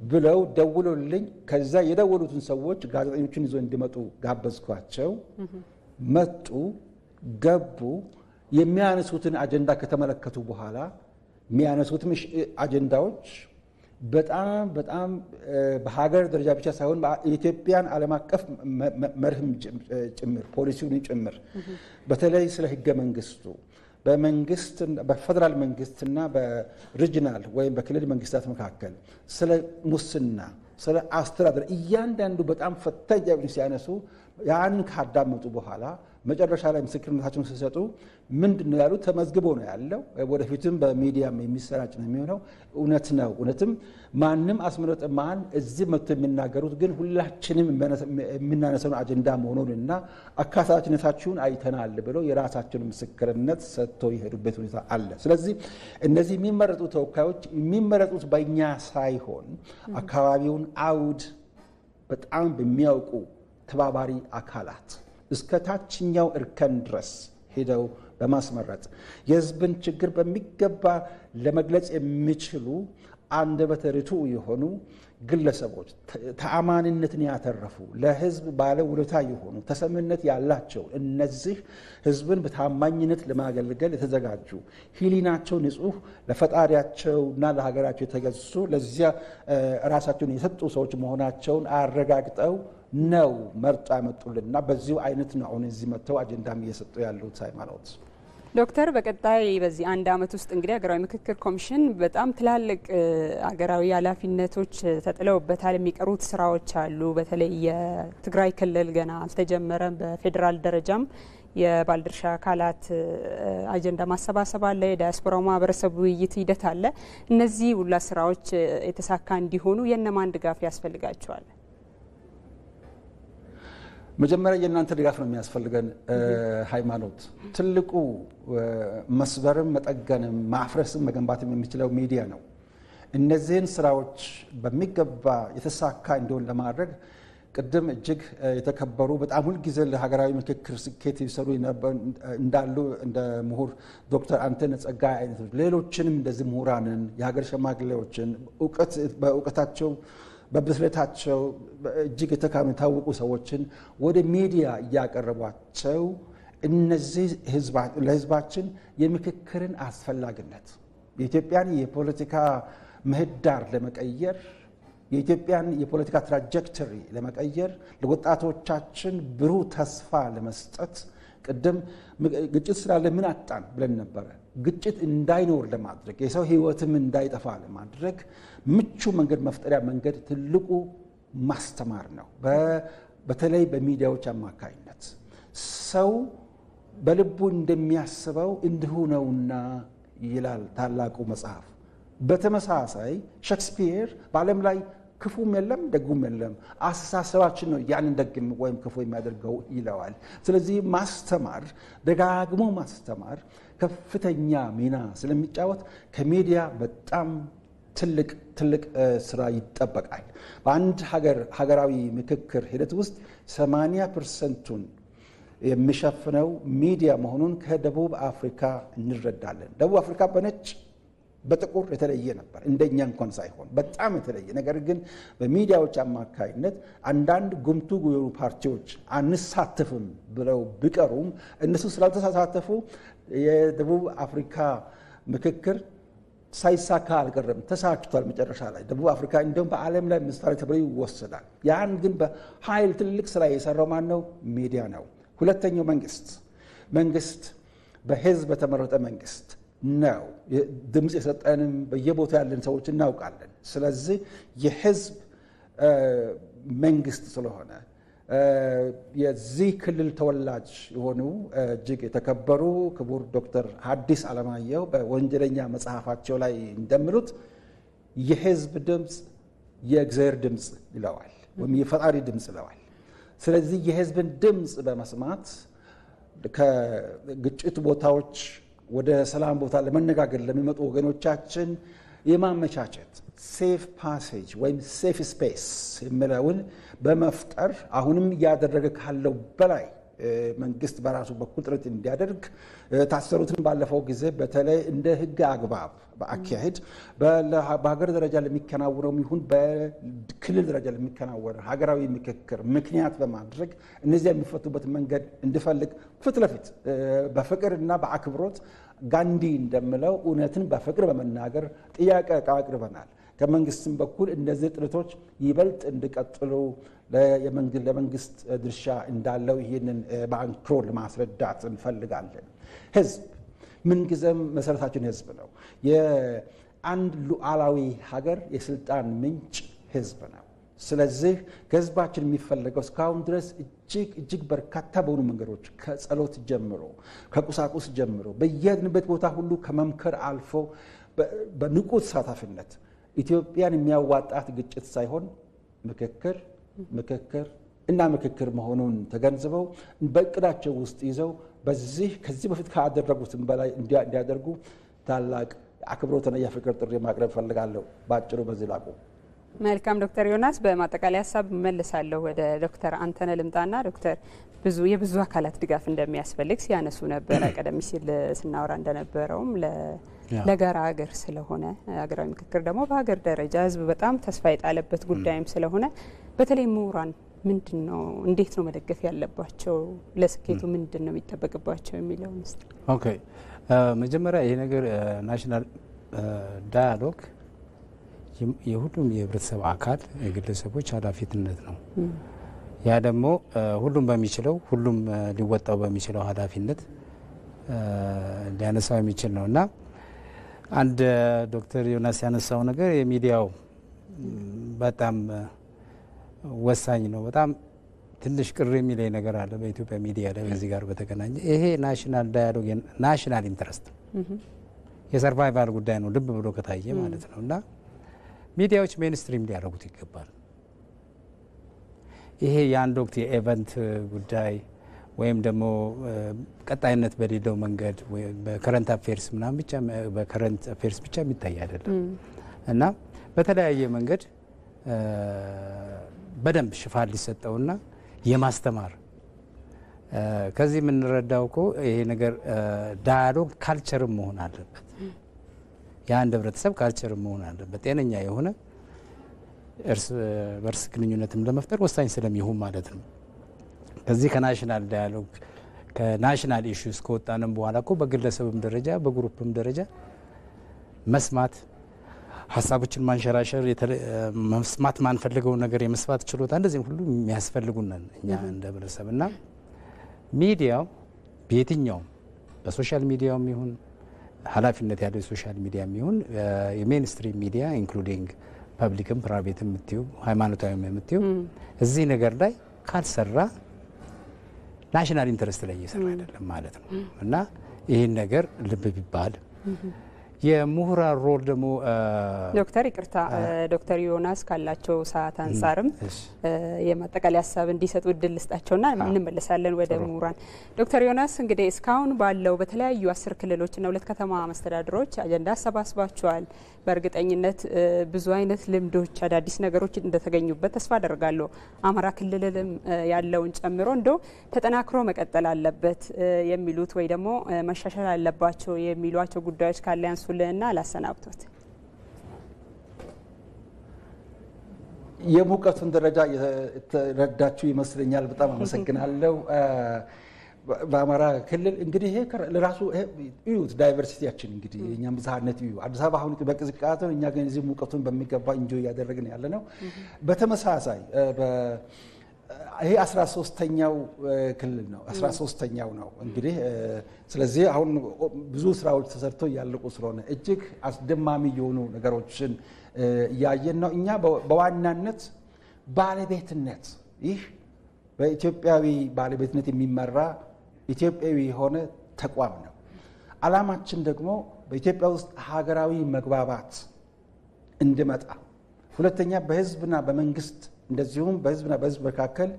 ብለው ደውሎልኝ ከዛ የደወሉትን ሰዎች ጋዜጠኞችን ይዞ እንዲመጡ ጋበዝኳቸው። መጡ፣ ገቡ። የሚያነሱትን አጀንዳ ከተመለከቱ በኋላ የሚያነሱትም አጀንዳዎች በጣም በሀገር ደረጃ ብቻ ሳይሆን የኢትዮጵያን ዓለም አቀፍ መርህም ጭምር ፖሊሲውን ጭምር በተለይ ስለ ህገ መንግስቱ በመንግስት በፌደራል መንግስትና በሪጂናል ወይም በክልል መንግስታት መካከል ስለ ሙስና፣ ስለ አስተዳደር እያንዳንዱ በጣም ፈታኝ ሲያነሱ ያን ካዳመጡ በኋላ መጨረሻ ላይ ምስክርነታቸውን ሲሰጡ ምንድነው ያሉት? ተመዝግቦ ነው ያለው፣ ወደፊትም በሚዲያም የሚሰራጭ ነው የሚሆነው። እውነት ነው። እውነትም ማንም አስመረጠ ማን እዚህ መጥቶ የሚናገሩት ግን ሁላችንም የምናነሳውን አጀንዳ መሆኑንና አካታችነታችሁን አይተናል ብለው የራሳቸውን ምስክርነት ሰጥተው የሄዱበት ሁኔታ አለ። ስለዚህ እነዚህ የሚመረጡ ተወካዮች የሚመረጡት በእኛ ሳይሆን አካባቢውን አውድ በጣም በሚያውቁ ተባባሪ አካላት እስከ ታችኛው እርከን ድረስ ሄደው በማስመረጥ የህዝብን ችግር በሚገባ ለመግለጽ የሚችሉ አንደበተ ርቱዕ የሆኑ ግለሰቦች፣ ተአማኒነትን ያተረፉ ለህዝብ ባለውለታ የሆኑ ተሰሚነት ያላቸው እነዚህ ህዝብን በታማኝነት ለማገልገል የተዘጋጁ ህሊናቸው ንጹህ ለፈጣሪያቸውና ለሀገራቸው የተገዙ ለዚያ ራሳቸውን የሰጡ ሰዎች መሆናቸውን አረጋግጠው ነው መርጣ ያመጡልና በዚሁ አይነት ነው አሁን እዚህ መጥተው አጀንዳም እየሰጡ ያሉት። ሃይማኖት ዶክተር በቀጣይ በዚህ አንድ አመት ውስጥ እንግዲህ ሀገራዊ ምክክር ኮሚሽን በጣም ትላልቅ ሀገራዊ ኃላፊነቶች ተጥለውበታል። የሚቀሩት ስራዎች አሉ። በተለይ የትግራይ ክልል ገና አልተጀመረም። በፌዴራል ደረጃም የባለድርሻ አካላት አጀንዳ ማሰባሰብ አለ። የዲያስፖራው ማህበረሰብ ውይይት ሂደት አለ። እነዚህ ሁላ ስራዎች የተሳካ እንዲሆኑ የእነማን ድጋፍ ያስፈልጋቸዋል? መጀመሪያ የእናንተ ድጋፍ ነው የሚያስፈልገን። ሃይማኖት ትልቁ መስበርም መጠገንም ማፍረስም መገንባትም የሚችለው ሚዲያ ነው። እነዚህን ስራዎች በሚገባ የተሳካ እንዲሆን ለማድረግ ቅድም እጅግ የተከበሩ በጣም ሁልጊዜ ለሀገራዊ ምክክር ስኬት ይሰሩ እንዳሉ እንደ ምሁር ዶክተር አንተነህ ጸጋዬ አይነቶች ሌሎችንም እንደዚህ ምሁራንን የሀገር ሸማግሌዎችን በእውቀታቸው በብስለታቸው እጅግ የታወቁ ሰዎችን ወደ ሚዲያ እያቀረቧቸው እነዚህ ለህዝባችን የምክክርን አስፈላጊነት የኢትዮጵያን የፖለቲካ ምህዳር ለመቀየር የኢትዮጵያን የፖለቲካ ትራጀክተሪ ለመቀየር ለወጣቶቻችን ብሩህ ተስፋ ለመስጠት ቅድም ግጭት ስላለ ምን አጣን ብለን ነበረ። ግጭት እንዳይኖር ለማድረግ የሰው ህይወትም እንዳይጠፋ ለማድረግ ምቹ መንገድ መፍጠሪያ መንገድ ትልቁ ማስተማር ነው። በተለይ በሚዲያዎች አማካኝነት ሰው በልቡ እንደሚያስበው እንዲሁ ነውና ይላል ታላቁ መጽሐፍ። በተመሳሳይ ሼክስፒር በዓለም ላይ ክፉም የለም ደጉም የለም፣ አስተሳሰባችን ነው ያንን ደግ ወይም ክፉ የሚያደርገው ይለዋል። ስለዚህ ማስተማር፣ ደጋግሞ ማስተማር ከፍተኛ ሚና ስለሚጫወት ከሚዲያ በጣም ትልቅ ስራ ይጠበቃል። በአንድ ሀገራዊ ምክክር ሂደት ውስጥ 80% የሚሸፍነው ሚዲያ መሆኑን ከደቡብ አፍሪካ እንረዳለን። ደቡብ አፍሪካ በነጭ በጥቁር የተለየ ነበር፣ እንደኛ እንኳን ሳይሆን በጣም የተለየ። ነገር ግን በሚዲያዎች አማካይነት አንዳንድ ጉምቱ የሆኑ ፓርቲዎች አንሳተፍም ብለው ቢቀሩም እነሱ ስላልተሳተፉ የደቡብ አፍሪካ ምክክር ሳይሳካ አልቀረም፣ ተሳክቷል። መጨረሻ ላይ ደቡብ አፍሪካ እንደውም በዓለም ላይ ምሳሌ ተብሎ ይወሰዳል። ያን ግን በኃይል ትልቅ ስራ የሰራው ማን ነው? ሚዲያ ነው። ሁለተኛው መንግስት በህዝብ በተመረጠ መንግስት ነው። ድምፅ የሰጠንም በየቦታ ያለን ሰዎች እናውቃለን። ስለዚህ የህዝብ መንግስት ስለሆነ የዚህ ክልል ተወላጅ የሆኑ እጅግ የተከበሩ ክቡር ዶክተር ሐዲስ ዓለማየሁ በወንጀለኛ መጽሐፋቸው ላይ እንደሚሉት የህዝብ ድምፅ የእግዚአብሔር ድምፅ ይለዋል፣ ወይም የፈጣሪ ድምፅ ይለዋል። ስለዚህ የህዝብን ድምፅ በመስማት ከግጭት ቦታዎች ወደ ሰላም ቦታ ለመነጋገር ለሚመጡ ወገኖቻችን የማመቻቸት ሴፍ ፓሴጅ ወይም ሴፍ ስፔስ የሚለውን በመፍጠር አሁንም እያደረገ ካለው በላይ መንግስት በራሱ በኩል ጥረት እንዲያደርግ ታሰሩትን ባለፈው ጊዜ በተለይ እንደ ህግ አግባብ በአካሄድ በሀገር ደረጃ ለሚከናወነው ይሁን በክልል ደረጃ ለሚከናወነው ሀገራዊ ምክክር ምክንያት በማድረግ እነዚያ የሚፈቱበት መንገድ እንዲፈልግ ፊት ለፊት በፍቅርና በአክብሮት ጋንዲ እንደምለው እውነትን በፍቅር በመናገር ጥያቄ አቅርበናል። ከመንግስትም በኩል እነዚህ ጥረቶች ይበልጥ እንዲቀጥሉ ለመንግስት ድርሻ እንዳለው ይህንን በአንክሮ ለማስረዳት እንፈልጋለን። ህዝብ ምንጊዜም መሰረታችን ህዝብ ነው። የአንድ ሉዓላዊ ሀገር የስልጣን ምንጭ ህዝብ ነው። ስለዚህ ከህዝባችን የሚፈለገው እስካሁን ድረስ እጅግ በርካታ በሆኑ መንገዶች ከጸሎት ጀምሮ ከቁሳቁስ ጀምሮ በየሄድንበት ቦታ ሁሉ ከመምከር አልፎ በንቁ ተሳታፊነት ኢትዮጵያን የሚያዋጣት ግጭት ሳይሆን ምክክር መሆኑን ተገንዝበው በእቅዳቸው ውስጥ ይዘው ከዚህ በፊት ካደረጉትም በላይ እንዲያደርጉ ታላቅ አክብሮትና የፍቅር ጥሪ ማቅረብ ፈልጋለሁ። ባጭሩ በዚህ ላቁም። መልካም ዶክተር ዮናስ በማጠቃለያ ሀሳብ መልሳለሁ ወደ ዶክተር አንተነህ ልምጣና ዶክተር የብዙ አካላት ድጋፍ እንደሚያስፈልግ ሲያነሱ ነበረ። ቀደም ሲል ስናወራ እንደነበረውም ለጋራ ሀገር ስለሆነ ሀገራዊ ምክክር ደግሞ በሀገር ደረጃ ህዝብ በጣም ተስፋ የጣለበት ጉዳይም ስለሆነ በተለይ ምሁራን ምንድነው እንዴት ነው መደገፍ ያለባቸው ለስኬቱ ምንድነው የሚጠበቅባቸው የሚለው ነው። ኦኬ መጀመሪያ ይሄ ነገር ናሽናል ዳያሎግ የሁሉም የህብረተሰብ አካል የግለሰቦች ኃላፊነት ነው። ያ ደግሞ ሁሉም በሚችለው ሁሉም ሊወጣው በሚችለው ኃላፊነት ሊያነሳው የሚችል ነውና አንድ ዶክተር ዮናስ ያነሳው ነገር የሚዲያው በጣም ወሳኝ ነው። በጣም ትንሽ ቅር የሚለኝ ነገር አለ በኢትዮጵያ ሚዲያ ላይ በዚህ ጋር በተገናኘ ይሄ ናሽናል ዳያሎግ ናሽናል ኢንተረስት የሰርቫይቫል ጉዳይ ነው ልብ ብሎ ከታየ ማለት ነውና ሚዲያዎች ሜንስትሪም ሊያደርጉት ይገባል። ይሄ የአንድ ወቅት የኢቨንት ጉዳይ ወይም ደግሞ ቀጣይነት በሌለው መንገድ በከረንት አፌርስ ምናምን ብቻ በከረንት አፌርስ ብቻ የሚታይ አይደለም እና በተለያየ መንገድ በደንብ ሽፋን ሊሰጠውና የማስተማር ከዚህ የምንረዳው እኮ ይሄ ነገር ዳያሎግ ካልቸርም መሆን አለበት። የአንድ ህብረተሰብ ካልቸርም መሆን አለበት። ጤነኛ የሆነ እርስ በርስ ግንኙነትም ለመፍጠር ወሳኝ ስለሚሆን ማለት ነው። ከዚህ ከናሽናል ዳያሎግ ከናሽናል ኢሹስ ከወጣንም በኋላ እኮ በግለሰብም ደረጃ በግሩፕም ደረጃ መስማት ሀሳቦችን ማንሸራሸር መስማት ማንፈልገው ነገር የመስማት ችሎታ እንደዚህ ሁሉ የሚያስፈልጉን እኛ እንደ ህብረተሰብና ሚዲያው በየትኛውም በሶሻል ሚዲያውም ይሁን ኃላፊነት ያለው የሶሻል ሚዲያም ይሁን የሜንስትሪም ሚዲያ ኢንክሉዲንግ ፐብሊክም ፕራይቬትም የምትዩ ሃይማኖታዊም የምትዩ እዚህ ነገር ላይ ካልሰራ ናሽናል ኢንተረስት ላይ እየሰራ አይደለም ማለት ነው እና ይህን ነገር ልብ ቢባል የምሁራን ሮል ደግሞ ዶክተር ይቅርታ ዶክተር ዮናስ ካላቸው ሰዓት አንጻርም የማጠቃለያ ሀሳብ እንዲሰጡ እድል ልስጣቸውና እንመለሳለን ወደ ምሁራን። ዶክተር ዮናስ እንግዲህ እስካሁን ባለው በተለያዩ 10 ክልሎችና 2 ከተማ መስተዳድሮች አጀንዳ አሰባስባቸዋል። በእርግጠኝነት ብዙ አይነት ልምዶች አዳዲስ ነገሮች እንደተገኙበት ተስፋ አደርጋለሁ። አማራ ክልልም ያለውን ጨምሮ እንደው ተጠናክሮ መቀጠል አለበት የሚሉት ወይ ደግሞ መሻሻል አለባቸው የሚሏቸው ጉዳዮች ካለ ያንሱልንና ላሰናብቶት። የሙቀቱን ደረጃ የተረዳችሁ ይመስለኛል። በጣም አመሰግናለሁ። በአማራ ክልል እንግዲህ ይሄ ለራሱ እዩት ዳይቨርሲቲያችን እንግዲህ የኛም ብዝሃነት እዩ። አዲስ አበባ አሁን በቅዝቃዜ ነው፣ እኛ ግን እዚህ ሙቀቱን በሚገባ ኢንጆይ እያደረግን ያለ ነው። በተመሳሳይ ይሄ 13ኛው ክልል ነው፣ 13ኛው ነው እንግዲህ። ስለዚህ አሁን ብዙ ስራዎች ተሰርተው ያለቁ ስለሆነ እጅግ አስደማሚ የሆኑ ነገሮችን እያየን ነው። እኛ በዋናነት ባለቤትነት ይህ በኢትዮጵያዊ ባለቤትነት የሚመራ ኢትዮጵያዊ የሆነ ተቋም ነው። ዓላማችን ደግሞ በኢትዮጵያ ውስጥ ሀገራዊ መግባባት እንዲመጣ፣ ሁለተኛ በህዝብና በመንግስት እንደዚሁም በህዝብና በህዝብ መካከል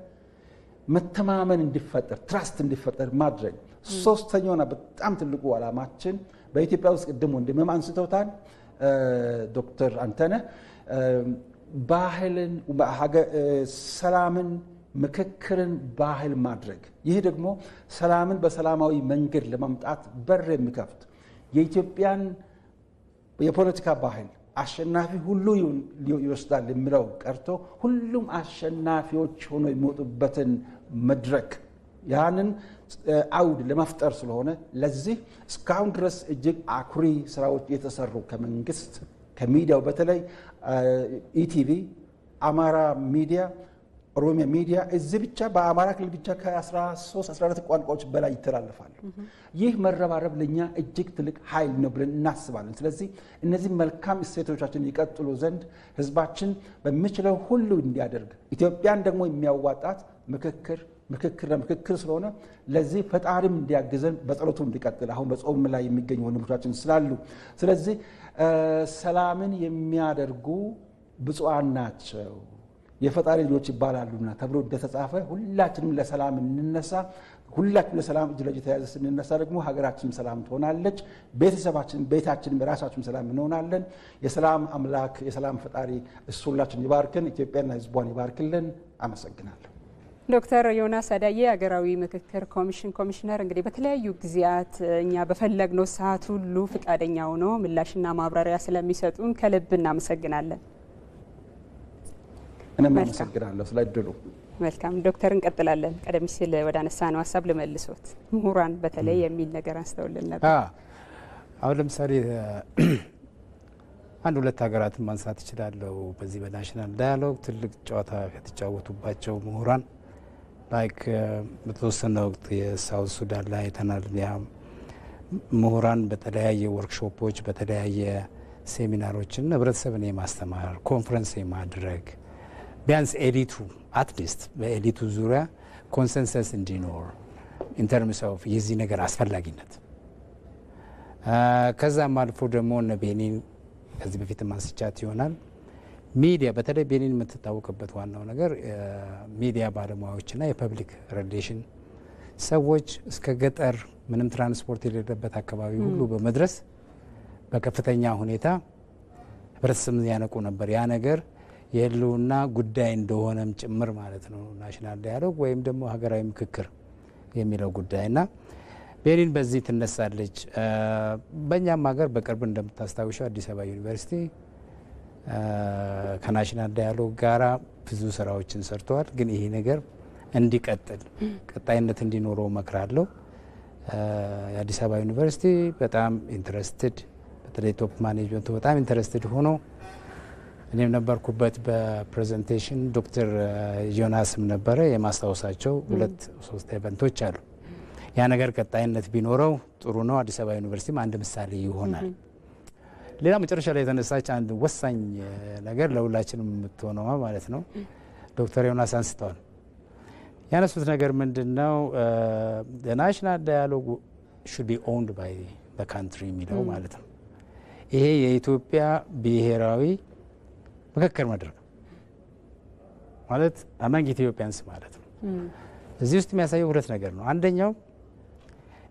መተማመን እንዲፈጠር ትራስት እንዲፈጠር ማድረግ፣ ሶስተኛውና በጣም ትልቁ ዓላማችን በኢትዮጵያ ውስጥ ቅድም ወንድምም አንስተውታል ዶክተር አንተነህ ባህልን ሰላምን ምክክርን ባህል ማድረግ። ይህ ደግሞ ሰላምን በሰላማዊ መንገድ ለማምጣት በር የሚከፍት የኢትዮጵያን የፖለቲካ ባህል አሸናፊ ሁሉ ይወስዳል የሚለው ቀርቶ ሁሉም አሸናፊዎች ሆኖ የሚወጡበትን መድረክ ያንን አውድ ለመፍጠር ስለሆነ ለዚህ እስካሁን ድረስ እጅግ አኩሪ ስራዎች የተሰሩ ከመንግስት ከሚዲያው በተለይ ኢቲቪ፣ አማራ ሚዲያ ኦሮሚያ ሚዲያ እዚህ ብቻ በአማራ ክልል ብቻ ከ13 14 ቋንቋዎች በላይ ይተላለፋሉ። ይህ መረባረብ ለኛ እጅግ ትልቅ ኃይል ነው ብለን እናስባለን። ስለዚህ እነዚህ መልካም እሴቶቻችን ይቀጥሉ ዘንድ ህዝባችን በሚችለው ሁሉ እንዲያደርግ ኢትዮጵያን ደግሞ የሚያዋጣት ምክክር ስለሆነ ለዚህ ፈጣሪም እንዲያግዘን በጸሎቱ እንዲቀጥል አሁን በጾም ላይ የሚገኙ ወንድሞቻችን ስላሉ ስለዚህ ሰላምን የሚያደርጉ ብፁዓን ናቸው የፈጣሪ ልጆች ይባላሉና ተብሎ እንደተጻፈ ሁላችንም ለሰላም እንነሳ። ሁላችንም ለሰላም እጅ ለእጅ ተያይዘን ስንነሳ ደግሞ ሀገራችንም ሰላም ትሆናለች። ቤታችንም በራሳችን ሰላም እንሆናለን። የሰላም አምላክ የሰላም ፈጣሪ እሱ ሁላችንን ይባርክን፣ ኢትዮጵያና ህዝቧን ይባርክልን። አመሰግናለሁ። ዶክተር ዮናስ አዳዬ ሀገራዊ ምክክር ኮሚሽን ኮሚሽነር፣ እንግዲህ በተለያዩ ጊዜያት እኛ በፈለግነው ሰዓት ሁሉ ፈቃደኛ ሆነው ምላሽና ማብራሪያ ስለሚሰጡን ከልብ እናመሰግናለን። እኔም አመሰግናለሁ ስለ እድሉ። መልካም ዶክተር፣ እንቀጥላለን። ቀደም ሲል ወደ አነሳነው ሀሳብ ልመልሶት፣ ምሁራን በተለይ የሚል ነገር አንስተውልን ነበር። አሁን ለምሳሌ አንድ ሁለት ሀገራትን ማንሳት እችላለሁ። በዚህ በናሽናል ዳያሎግ ትልቅ ጨዋታ የተጫወቱባቸው ምሁራን ላይክ በተወሰነ ወቅት የሳውት ሱዳን ላይ አይተናል። ያ ምሁራን በተለያየ ወርክሾፖች በተለያየ ሴሚናሮችን ህብረተሰብን የማስተማር ኮንፈረንስ የማድረግ ቢያንስ ኤሊቱ አትሊስት በኤሊቱ ዙሪያ ኮንሰንሰስ እንዲኖር ኢንተርምስ ኦፍ የዚህ ነገር አስፈላጊነት ከዛም አልፎ ደግሞ እነ ቤኒን ከዚህ በፊት ማስቻት ይሆናል ሚዲያ በተለይ ቤኒን የምትታወቅበት ዋናው ነገር ሚዲያ ባለሙያዎችና የፐብሊክ ሪሌሽን ሰዎች እስከ ገጠር ምንም ትራንስፖርት የሌለበት አካባቢ ሁሉ በመድረስ በከፍተኛ ሁኔታ ህብረተሰብን ያነቁ ነበር። ያ ነገር የህልውና ጉዳይ እንደሆነም ጭምር ማለት ነው ናሽናል ዳያሎግ ወይም ደግሞ ሀገራዊ ምክክር የሚለው ጉዳይና ቤኒን በዚህ ትነሳለች። በእኛም ሀገር በቅርብ እንደምታስታውሸው አዲስ አበባ ዩኒቨርሲቲ ከናሽናል ዳያሎግ ጋራ ብዙ ስራዎችን ሰርተዋል። ግን ይሄ ነገር እንዲቀጥል ቀጣይነት እንዲኖረው መክራለሁ። የአዲስ አበባ ዩኒቨርሲቲ በጣም ኢንትረስትድ በተለይ ቶፕ ማኔጅመንቱ በጣም ኢንትረስትድ ሆኖ እኔም ነበርኩበት በፕሬዘንቴሽን ዶክተር ዮናስም ነበረ የማስታወሳቸው 2-3 ኢቨንቶች አሉ። ያ ነገር ቀጣይነት ቢኖረው ጥሩ ነው። አዲስ አበባ ዩኒቨርሲቲም አንድ ምሳሌ ይሆናል። ሌላ መጨረሻ ላይ የተነሳች አንድ ወሳኝ ነገር ለሁላችንም የምትሆነው ማለት ነው ዶክተር ዮናስ አንስተዋል። ያነሱት ነገር ምንድነው? ናሽናል ዳያሎግ should be owned by the country የሚለው ማለት ነው። ይሄ የኢትዮጵያ ብሔራዊ ምክክር መድረክ ማለት አማንግ ኢትዮጵያንስ ማለት ነው። እዚህ ውስጥ የሚያሳየው ሁለት ነገር ነው። አንደኛው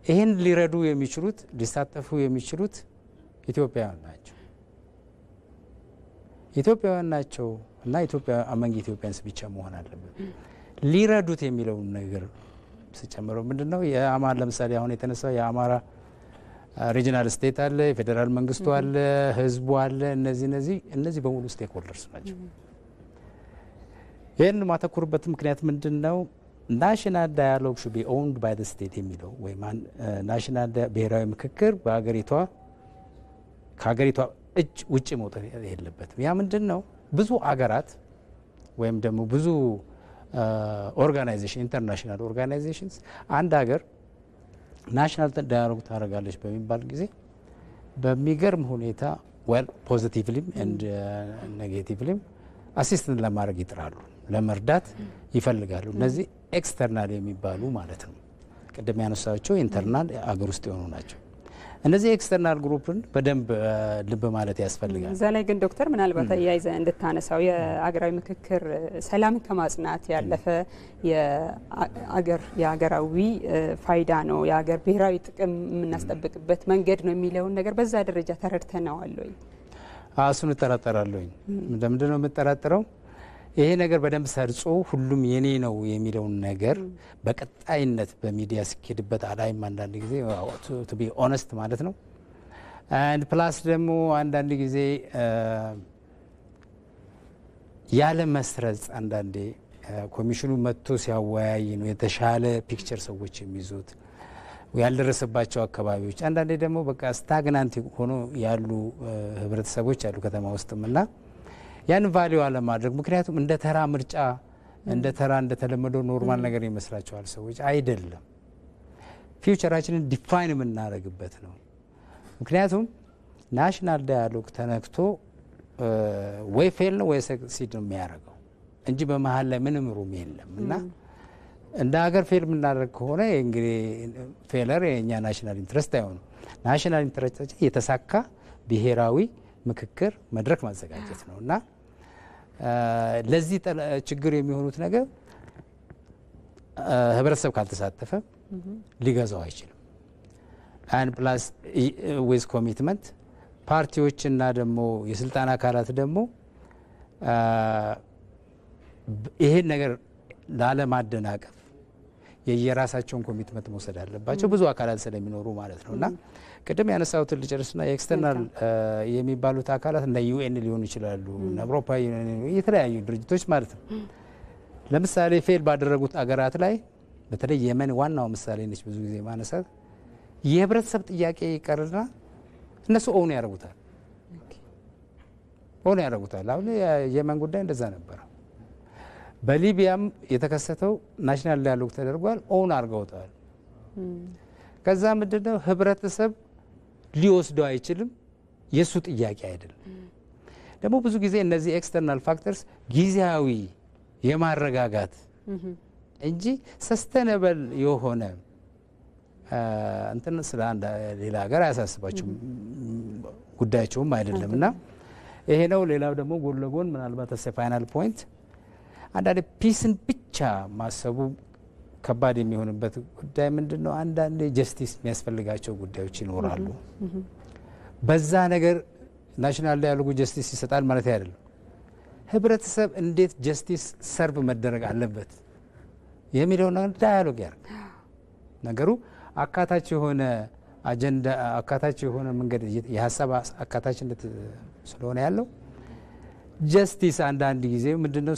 ይሄን ሊረዱ የሚችሉት ሊሳተፉ የሚችሉት ኢትዮጵያውያን ናቸው። ኢትዮጵያውያን ናቸው እና ኢትዮጵያ አማንግ ኢትዮጵያንስ ብቻ መሆን አለበት። ሊረዱት የሚለው ነገር ሲጨምረው ምንድነው? የአማራ ለምሳሌ አሁን የተነሳው የአማራ ሪጂናል ስቴት አለ፣ የፌዴራል መንግስቱ አለ፣ ህዝቡ አለ። እነዚህ በሙሉ ስቴክሆልደርስ ናቸው። ይህን ማተኩርበት ምክንያት ምንድነው? ናሽናል ዳያሎግ should be owned by the state የሚለው ወይ ናሽናል ብሔራዊ ምክክር ከሀገሪቷ እጅ ውጭ መውጣት የለበትም። ያ ምንድነው? ብዙ አገራት ወይም ደግሞ ብዙ ኦርጋናይዜሽን ኢንተርናሽናል ኦርጋናይዜሽንስ አንድ ሀገር ናሽናል ዳያሎግ ታደርጋለች በሚባል ጊዜ በሚገርም ሁኔታ ፖዚቲቭሊም ኤንድ ኔጌቲቭሊም አሲስትን ለማድረግ ይጥራሉ፣ ለመርዳት ይፈልጋሉ። እነዚህ ኤክስተርናል የሚባሉ ማለት ነው። ቅድም ያነሳቸው ኢንተርናል አገር ውስጥ የሆኑ ናቸው። እነዚህ ኤክስተርናል ግሩፕን በደንብ ልብ ማለት ያስፈልጋል። እዛ ላይ ግን ዶክተር ምናልባት ያይዘ እንድታነሳው የአገራዊ ምክክር ሰላምን ከማጽናት ያለፈ የአገራዊ ፋይዳ ነው፣ የአገር ብሔራዊ ጥቅም የምናስጠብቅበት መንገድ ነው የሚለውን ነገር በዛ ደረጃ ተረድተነዋል ወይ? እሱን እጠራጠራለሁኝ። ለምንድን ነው የምጠራጠረው? ይሄ ነገር በደንብ ሰርጾ ሁሉም የኔ ነው የሚለውን ነገር በቀጣይነት በሚዲያ ሲኬድበት አላይም። አንዳንድ ጊዜ ቱ ቢ ኦነስት ማለት ነው። አንድ ፕላስ ደግሞ አንዳንድ ጊዜ ያለ መስረጽ አንዳንዴ ኮሚሽኑ መጥቶ ሲያወያይ ነው የተሻለ ፒክቸር ሰዎች የሚይዙት ያልደረሰባቸው አካባቢዎች። አንዳንዴ ደግሞ በቃ ስታግናንት ሆኖ ያሉ ህብረተሰቦች ያሉ ከተማ ውስጥም እና ያን ቫልዩ አለማድረግ ምክንያቱም እንደ ተራ ምርጫ እንደ ተራ እንደ ተለመደው ኖርማል ነገር ይመስላቸዋል ሰዎች። አይደለም። ፊውቸራችንን ዲፋይን የምናደርግበት ነው። ምክንያቱም ናሽናል ዳያሎግ ተነክቶ ወይ ፌል ነው ወይ ሰክሲድ ነው የሚያደርገው እንጂ በመሀል ላይ ምንም ሩም የለም። እና እንደ ሀገር ፌል የምናደርግ ከሆነ እንግዲህ ፌለር የእኛ ናሽናል ኢንትረስት አይሆንም። ናሽናል ኢንትረስታችን የተሳካ ብሔራዊ ምክክር መድረክ ማዘጋጀት ነው እና ለዚህ ችግር የሚሆኑት ነገር ህብረተሰብ ካልተሳተፈ ሊገዛው አይችልም። አንድ ፕላስ ዊዝ ኮሚትመንት ፓርቲዎችና ደግሞ የስልጣን አካላት ደግሞ ይሄን ነገር ላለማደናቀፍ የየራሳቸውን ኮሚትመንት መውሰድ አለባቸው፣ ብዙ አካላት ስለሚኖሩ ማለት ነው። እና ቅድም ያነሳሁትን ልጨርስና የኤክስተርናል የሚባሉት አካላት እንደ ዩኤን ሊሆኑ ይችላሉ፣ አውሮፓ የተለያዩ ድርጅቶች ማለት ነው። ለምሳሌ ፌል ባደረጉት አገራት ላይ በተለይ የመን ዋናው ምሳሌ ነች። ብዙ ጊዜ ማነሳት የህብረተሰብ ጥያቄ ይቀርና እነሱ ኦውን ያደርጉታል። አሁን የመን ጉዳይ እንደዛ ነበረ። በሊቢያም የተከሰተው ናሽናል ዳያሎግ ተደርጓል፣ ኦውን አድርገውታል። ከዛ ምንድነው ህብረተሰብ ሊወስደው አይችልም፣ የሱ ጥያቄ አይደለም። ደግሞ ብዙ ጊዜ እነዚህ ኤክስተርናል ፋክተርስ ጊዜያዊ የማረጋጋት እንጂ ሰስተነብል የሆነ እንትን ስለ አንድ ሌላ ሀገር አያሳስባቸውም፣ ጉዳያቸውም አይደለም። እና ይሄ ነው። ሌላው ደግሞ ጎን ለጎን ምናልባት ፋይናል ፖይንት አንዳንድ ፒስን ብቻ ማሰቡ ከባድ የሚሆንበት ጉዳይ ምንድን ነው? አንዳንድ ጀስቲስ የሚያስፈልጋቸው ጉዳዮች ይኖራሉ። በዛ ነገር ናሽናል ዳያሎጉ ጀስቲስ ይሰጣል ማለት አይደለም። ህብረተሰብ እንዴት ጀስቲስ ሰርቭ መደረግ አለበት የሚለው ነገር ዳያሎግ ያርግ። ነገሩ አካታች የሆነ አጀንዳ አካታች የሆነ መንገድ የሀሳብ አካታችነት ስለሆነ ያለው ጀስቲስ አንዳንድ ጊዜ ምንድነው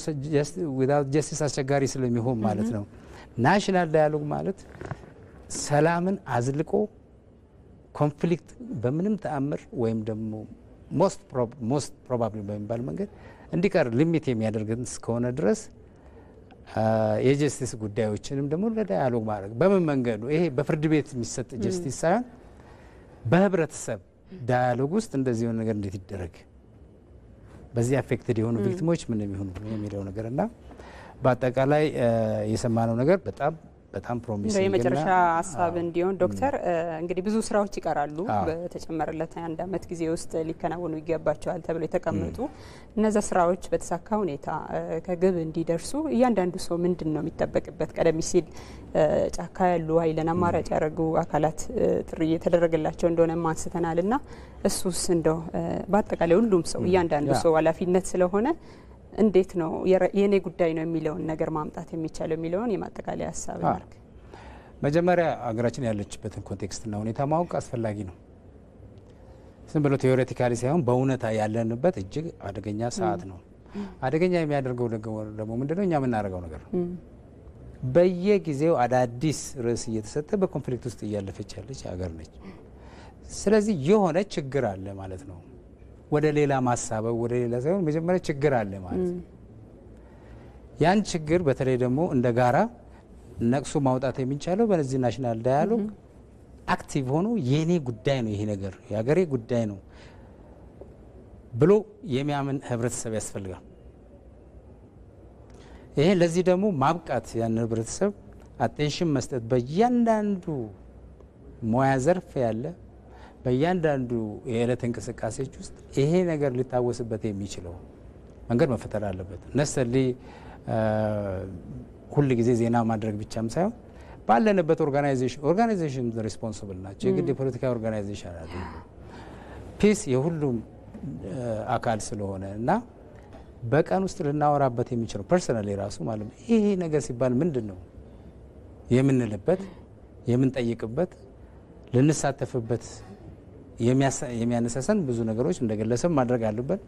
ዊዛውት ጀስቲስ አስቸጋሪ ስለሚሆን ማለት ነው። ናሽናል ዳያሎግ ማለት ሰላምን አዝልቆ ኮንፍሊክት በምንም ተአምር ወይም ደግሞ ሞስት ፕሮባብሊ በሚባል መንገድ እንዲቀር ሊሚት የሚያደርገን እስከሆነ ድረስ የጀስቲስ ጉዳዮችንም ደግሞ ለዳያሎግ ማድረግ በምን መንገዱ ይሄ በፍርድ ቤት የሚሰጥ ጀስቲስ ሳይሆን በህብረተሰብ ዳያሎግ ውስጥ እንደዚህ የሆነ ነገር እንዴት ይደረግ፣ በዚህ አፌክትድ የሆኑ ቪክቲሞች ምን የሚሆኑ የሚለው ነገር እና በአጠቃላይ የሰማነው ነገር በጣም ፕሮሚሲንግ እና የመጨረሻ ሀሳብ እንዲሆን ዶክተር እንግዲህ ብዙ ስራዎች ይቀራሉ። በተጨመረለት 1 አመት ጊዜ ውስጥ ሊከናወኑ ይገባቸዋል ተብሎ የተቀመጡ እነዛ ስራዎች በተሳካ ሁኔታ ከግብ እንዲደርሱ እያንዳንዱ ሰው ምንድን ነው የሚጠበቅበት? ቀደም ሲል ጫካ ያሉ ኃይልን አማራጭ ያደረጉ አካላት ጥሪ የተደረገላቸው እንደሆነ አንስተናል እና እሱስ እንደው በአጠቃላይ ሁሉም ሰው እያንዳንዱ ሰው ኃላፊነት ስለሆነ እንዴት ነው የኔ ጉዳይ ነው የሚለውን ነገር ማምጣት የሚቻለው የሚለውን የማጠቃለያ ሀሳብ እናርግ። መጀመሪያ ሀገራችን ያለችበትን ኮንቴክስትና ሁኔታ ማወቅ አስፈላጊ ነው። ዝም ብሎ ቴዎሬቲካሊ ሳይሆን በእውነታ ያለንበት እጅግ አደገኛ ሰዓት ነው። አደገኛ የሚያደርገው ደግሞ ምንድነው? እኛ የምናደርገው ነገር ነው። በየጊዜው አዳዲስ ርዕስ እየተሰጠ በኮንፍሊክት ውስጥ እያለፈች ያለች ሀገር ነች። ስለዚህ የሆነ ችግር አለ ማለት ነው። ወደ ሌላ ማሳበብ ወደ ሌላ ሳይሆን መጀመሪያ ችግር አለ ማለት ነው። ያን ችግር በተለይ ደግሞ እንደ ጋራ ነቅሶ ማውጣት የሚቻለው በዚህ ናሽናል ዳያሎግ አክቲቭ ሆኖ የኔ ጉዳይ ነው ይሄ ነገር የሀገሬ ጉዳይ ነው ብሎ የሚያምን ህብረተሰብ ያስፈልጋል። ይሄ ለዚህ ደግሞ ማብቃት ያን ህብረተሰብ አቴንሽን መስጠት በእያንዳንዱ ሙያ ዘርፍ ያለ በእያንዳንዱ የዕለት እንቅስቃሴዎች ውስጥ ይሄ ነገር ሊታወስበት የሚችለው መንገድ መፈጠር አለበት። ነሰሊ ሁል ጊዜ ዜና ማድረግ ብቻም ሳይሆን ባለንበት ኦርጋናይዜሽን ሪስፖንሲብል ናቸው። የግድ የፖለቲካ ኦርጋናይዜሽን አይደለም። ፒስ የሁሉም አካል ስለሆነ እና በቀን ውስጥ ልናወራበት የሚችለው ፐርሰናሊ ራሱ ማለት ነው ይሄ ነገር ሲባል ምንድን ነው የምንልበት የምንጠይቅበት ልንሳተፍበት የሚያነሳሰን ብዙ ነገሮች እንደግለሰብ ማድረግ አለበት።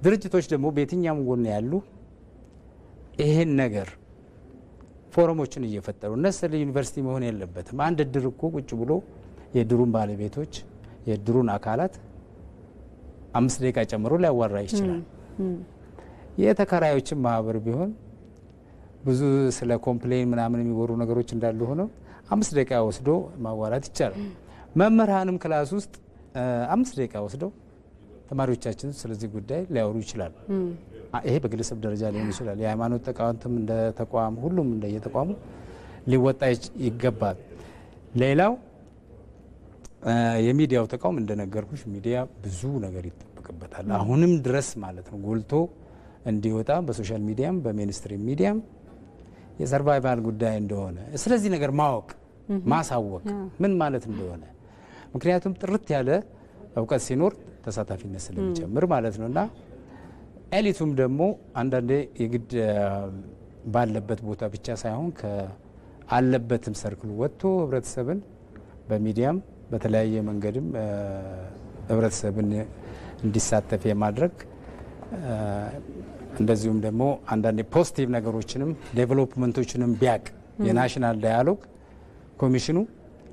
ድርጅቶች ደግሞ በየትኛውም ጎን ያሉ ይሄን ነገር ፎረሞችን እየፈጠሩ ነሰለ ዩኒቨርሲቲ መሆን የለበትም። አንድ እድር እኮ ቁጭ ብሎ የድሩን ባለቤቶች የድሩን አካላት 5 ደቂቃ ጨምሮ ሊያዋራ ይችላል። የተከራዮችን ማህበር ቢሆን ብዙ ስለ ኮምፕሌን ምናምን የሚወሩ ነገሮች እንዳሉ ሆነው 5 ደቂቃ ወስዶ ማዋራት ይቻላል። መምህራንም ክላስ ውስጥ 5 ደቂቃ ወስደው ተማሪዎቻችን ስለዚህ ጉዳይ ሊያወሩ ይችላሉ። ይሄ በግለሰብ ደረጃ ሊሆን ይችላል። የሃይማኖት ተቋማትም እንደ ተቋም ሁሉም እንደየተቋሙ ሊወጣ ይገባል። ሌላው የሚዲያው ተቋም እንደነገርኩሽ ሚዲያ ብዙ ነገር ይጠበቅበታል። አሁንም ድረስ ማለት ነው ጎልቶ እንዲወጣ በሶሻል ሚዲያም በሜንስትሪም ሚዲያም የሰርቫይቫል ጉዳይ እንደሆነ ስለዚህ ነገር ማወቅ ማሳወቅ ምን ማለት እንደሆነ ምክንያቱም ጥርት ያለ እውቀት ሲኖር ተሳታፊነት ስለሚጨምር ማለት ነውና ኤሊቱም ደግሞ አንዳንዴ የግድ ባለበት ቦታ ብቻ ሳይሆን ከአለበትም ሰርክሉ ወጥቶ ህብረተሰብን በሚዲያም በተለያየ መንገድም ህብረተሰብን እንዲሳተፍ የማድረግ እንደዚሁም ደግሞ አንዳንዴ ፖዚቲቭ ነገሮችንም ዴቨሎፕመንቶችንም ቢያቅ የናሽናል ዳያሎግ ኮሚሽኑ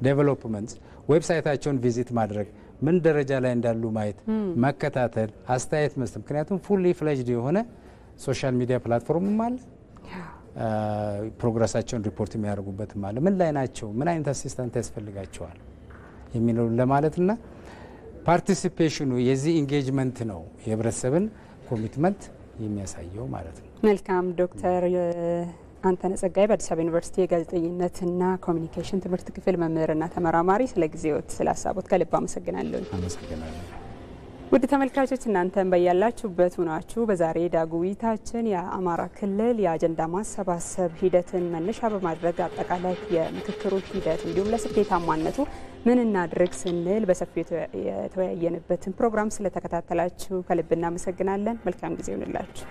ዴቨሎፕመንት ዌብሳይታቸውን ቪዚት ማድረግ ምን ደረጃ ላይ እንዳሉ ማየት መከታተል አስተያየት መስጠት ምክንያቱም ፉሊ ፍሌጅድ የሆነ ሶሻል ሚዲያ ፕላትፎርምም አለ ፕሮግረሳቸውን ሪፖርት የሚያደርጉበትም አለ ምን ላይ ናቸው ምን አይነት አሲስታንት ያስፈልጋቸዋል የሚለው ለማለትና ፓርቲሲፔሽኑ የዚህ ኢንጌጅመንት ነው የህብረተሰብን ኮሚትመንት የሚያሳየው ማለት ነው። መልካም ዶክተር አንተነህ ጸጋዬ በአዲስ አበባ ዩኒቨርሲቲ የጋዜጠኝነትና ኮሚኒኬሽን ትምህርት ክፍል መምህርና ተመራማሪ ስለ ጊዜዎት ስለ ሀሳቦት ከልብ አመሰግናለሁ። አመሰግናለሁ። ውድ ተመልካቾች እናንተም በያላችሁበት ሆናችሁ በዛሬ ዳጉ ውይይታችን የአማራ ክልል የአጀንዳ ማሰባሰብ ሂደትን መነሻ በማድረግ አጠቃላይ የምክክሩ ሂደት እንዲሁም ለስኬታማነቱ ምን እናድርግ ስንል በሰፊው የተወያየንበትን ፕሮግራም ስለተከታተላችሁ ከልብ እናመሰግናለን። መልካም ጊዜ ይሁንላችሁ።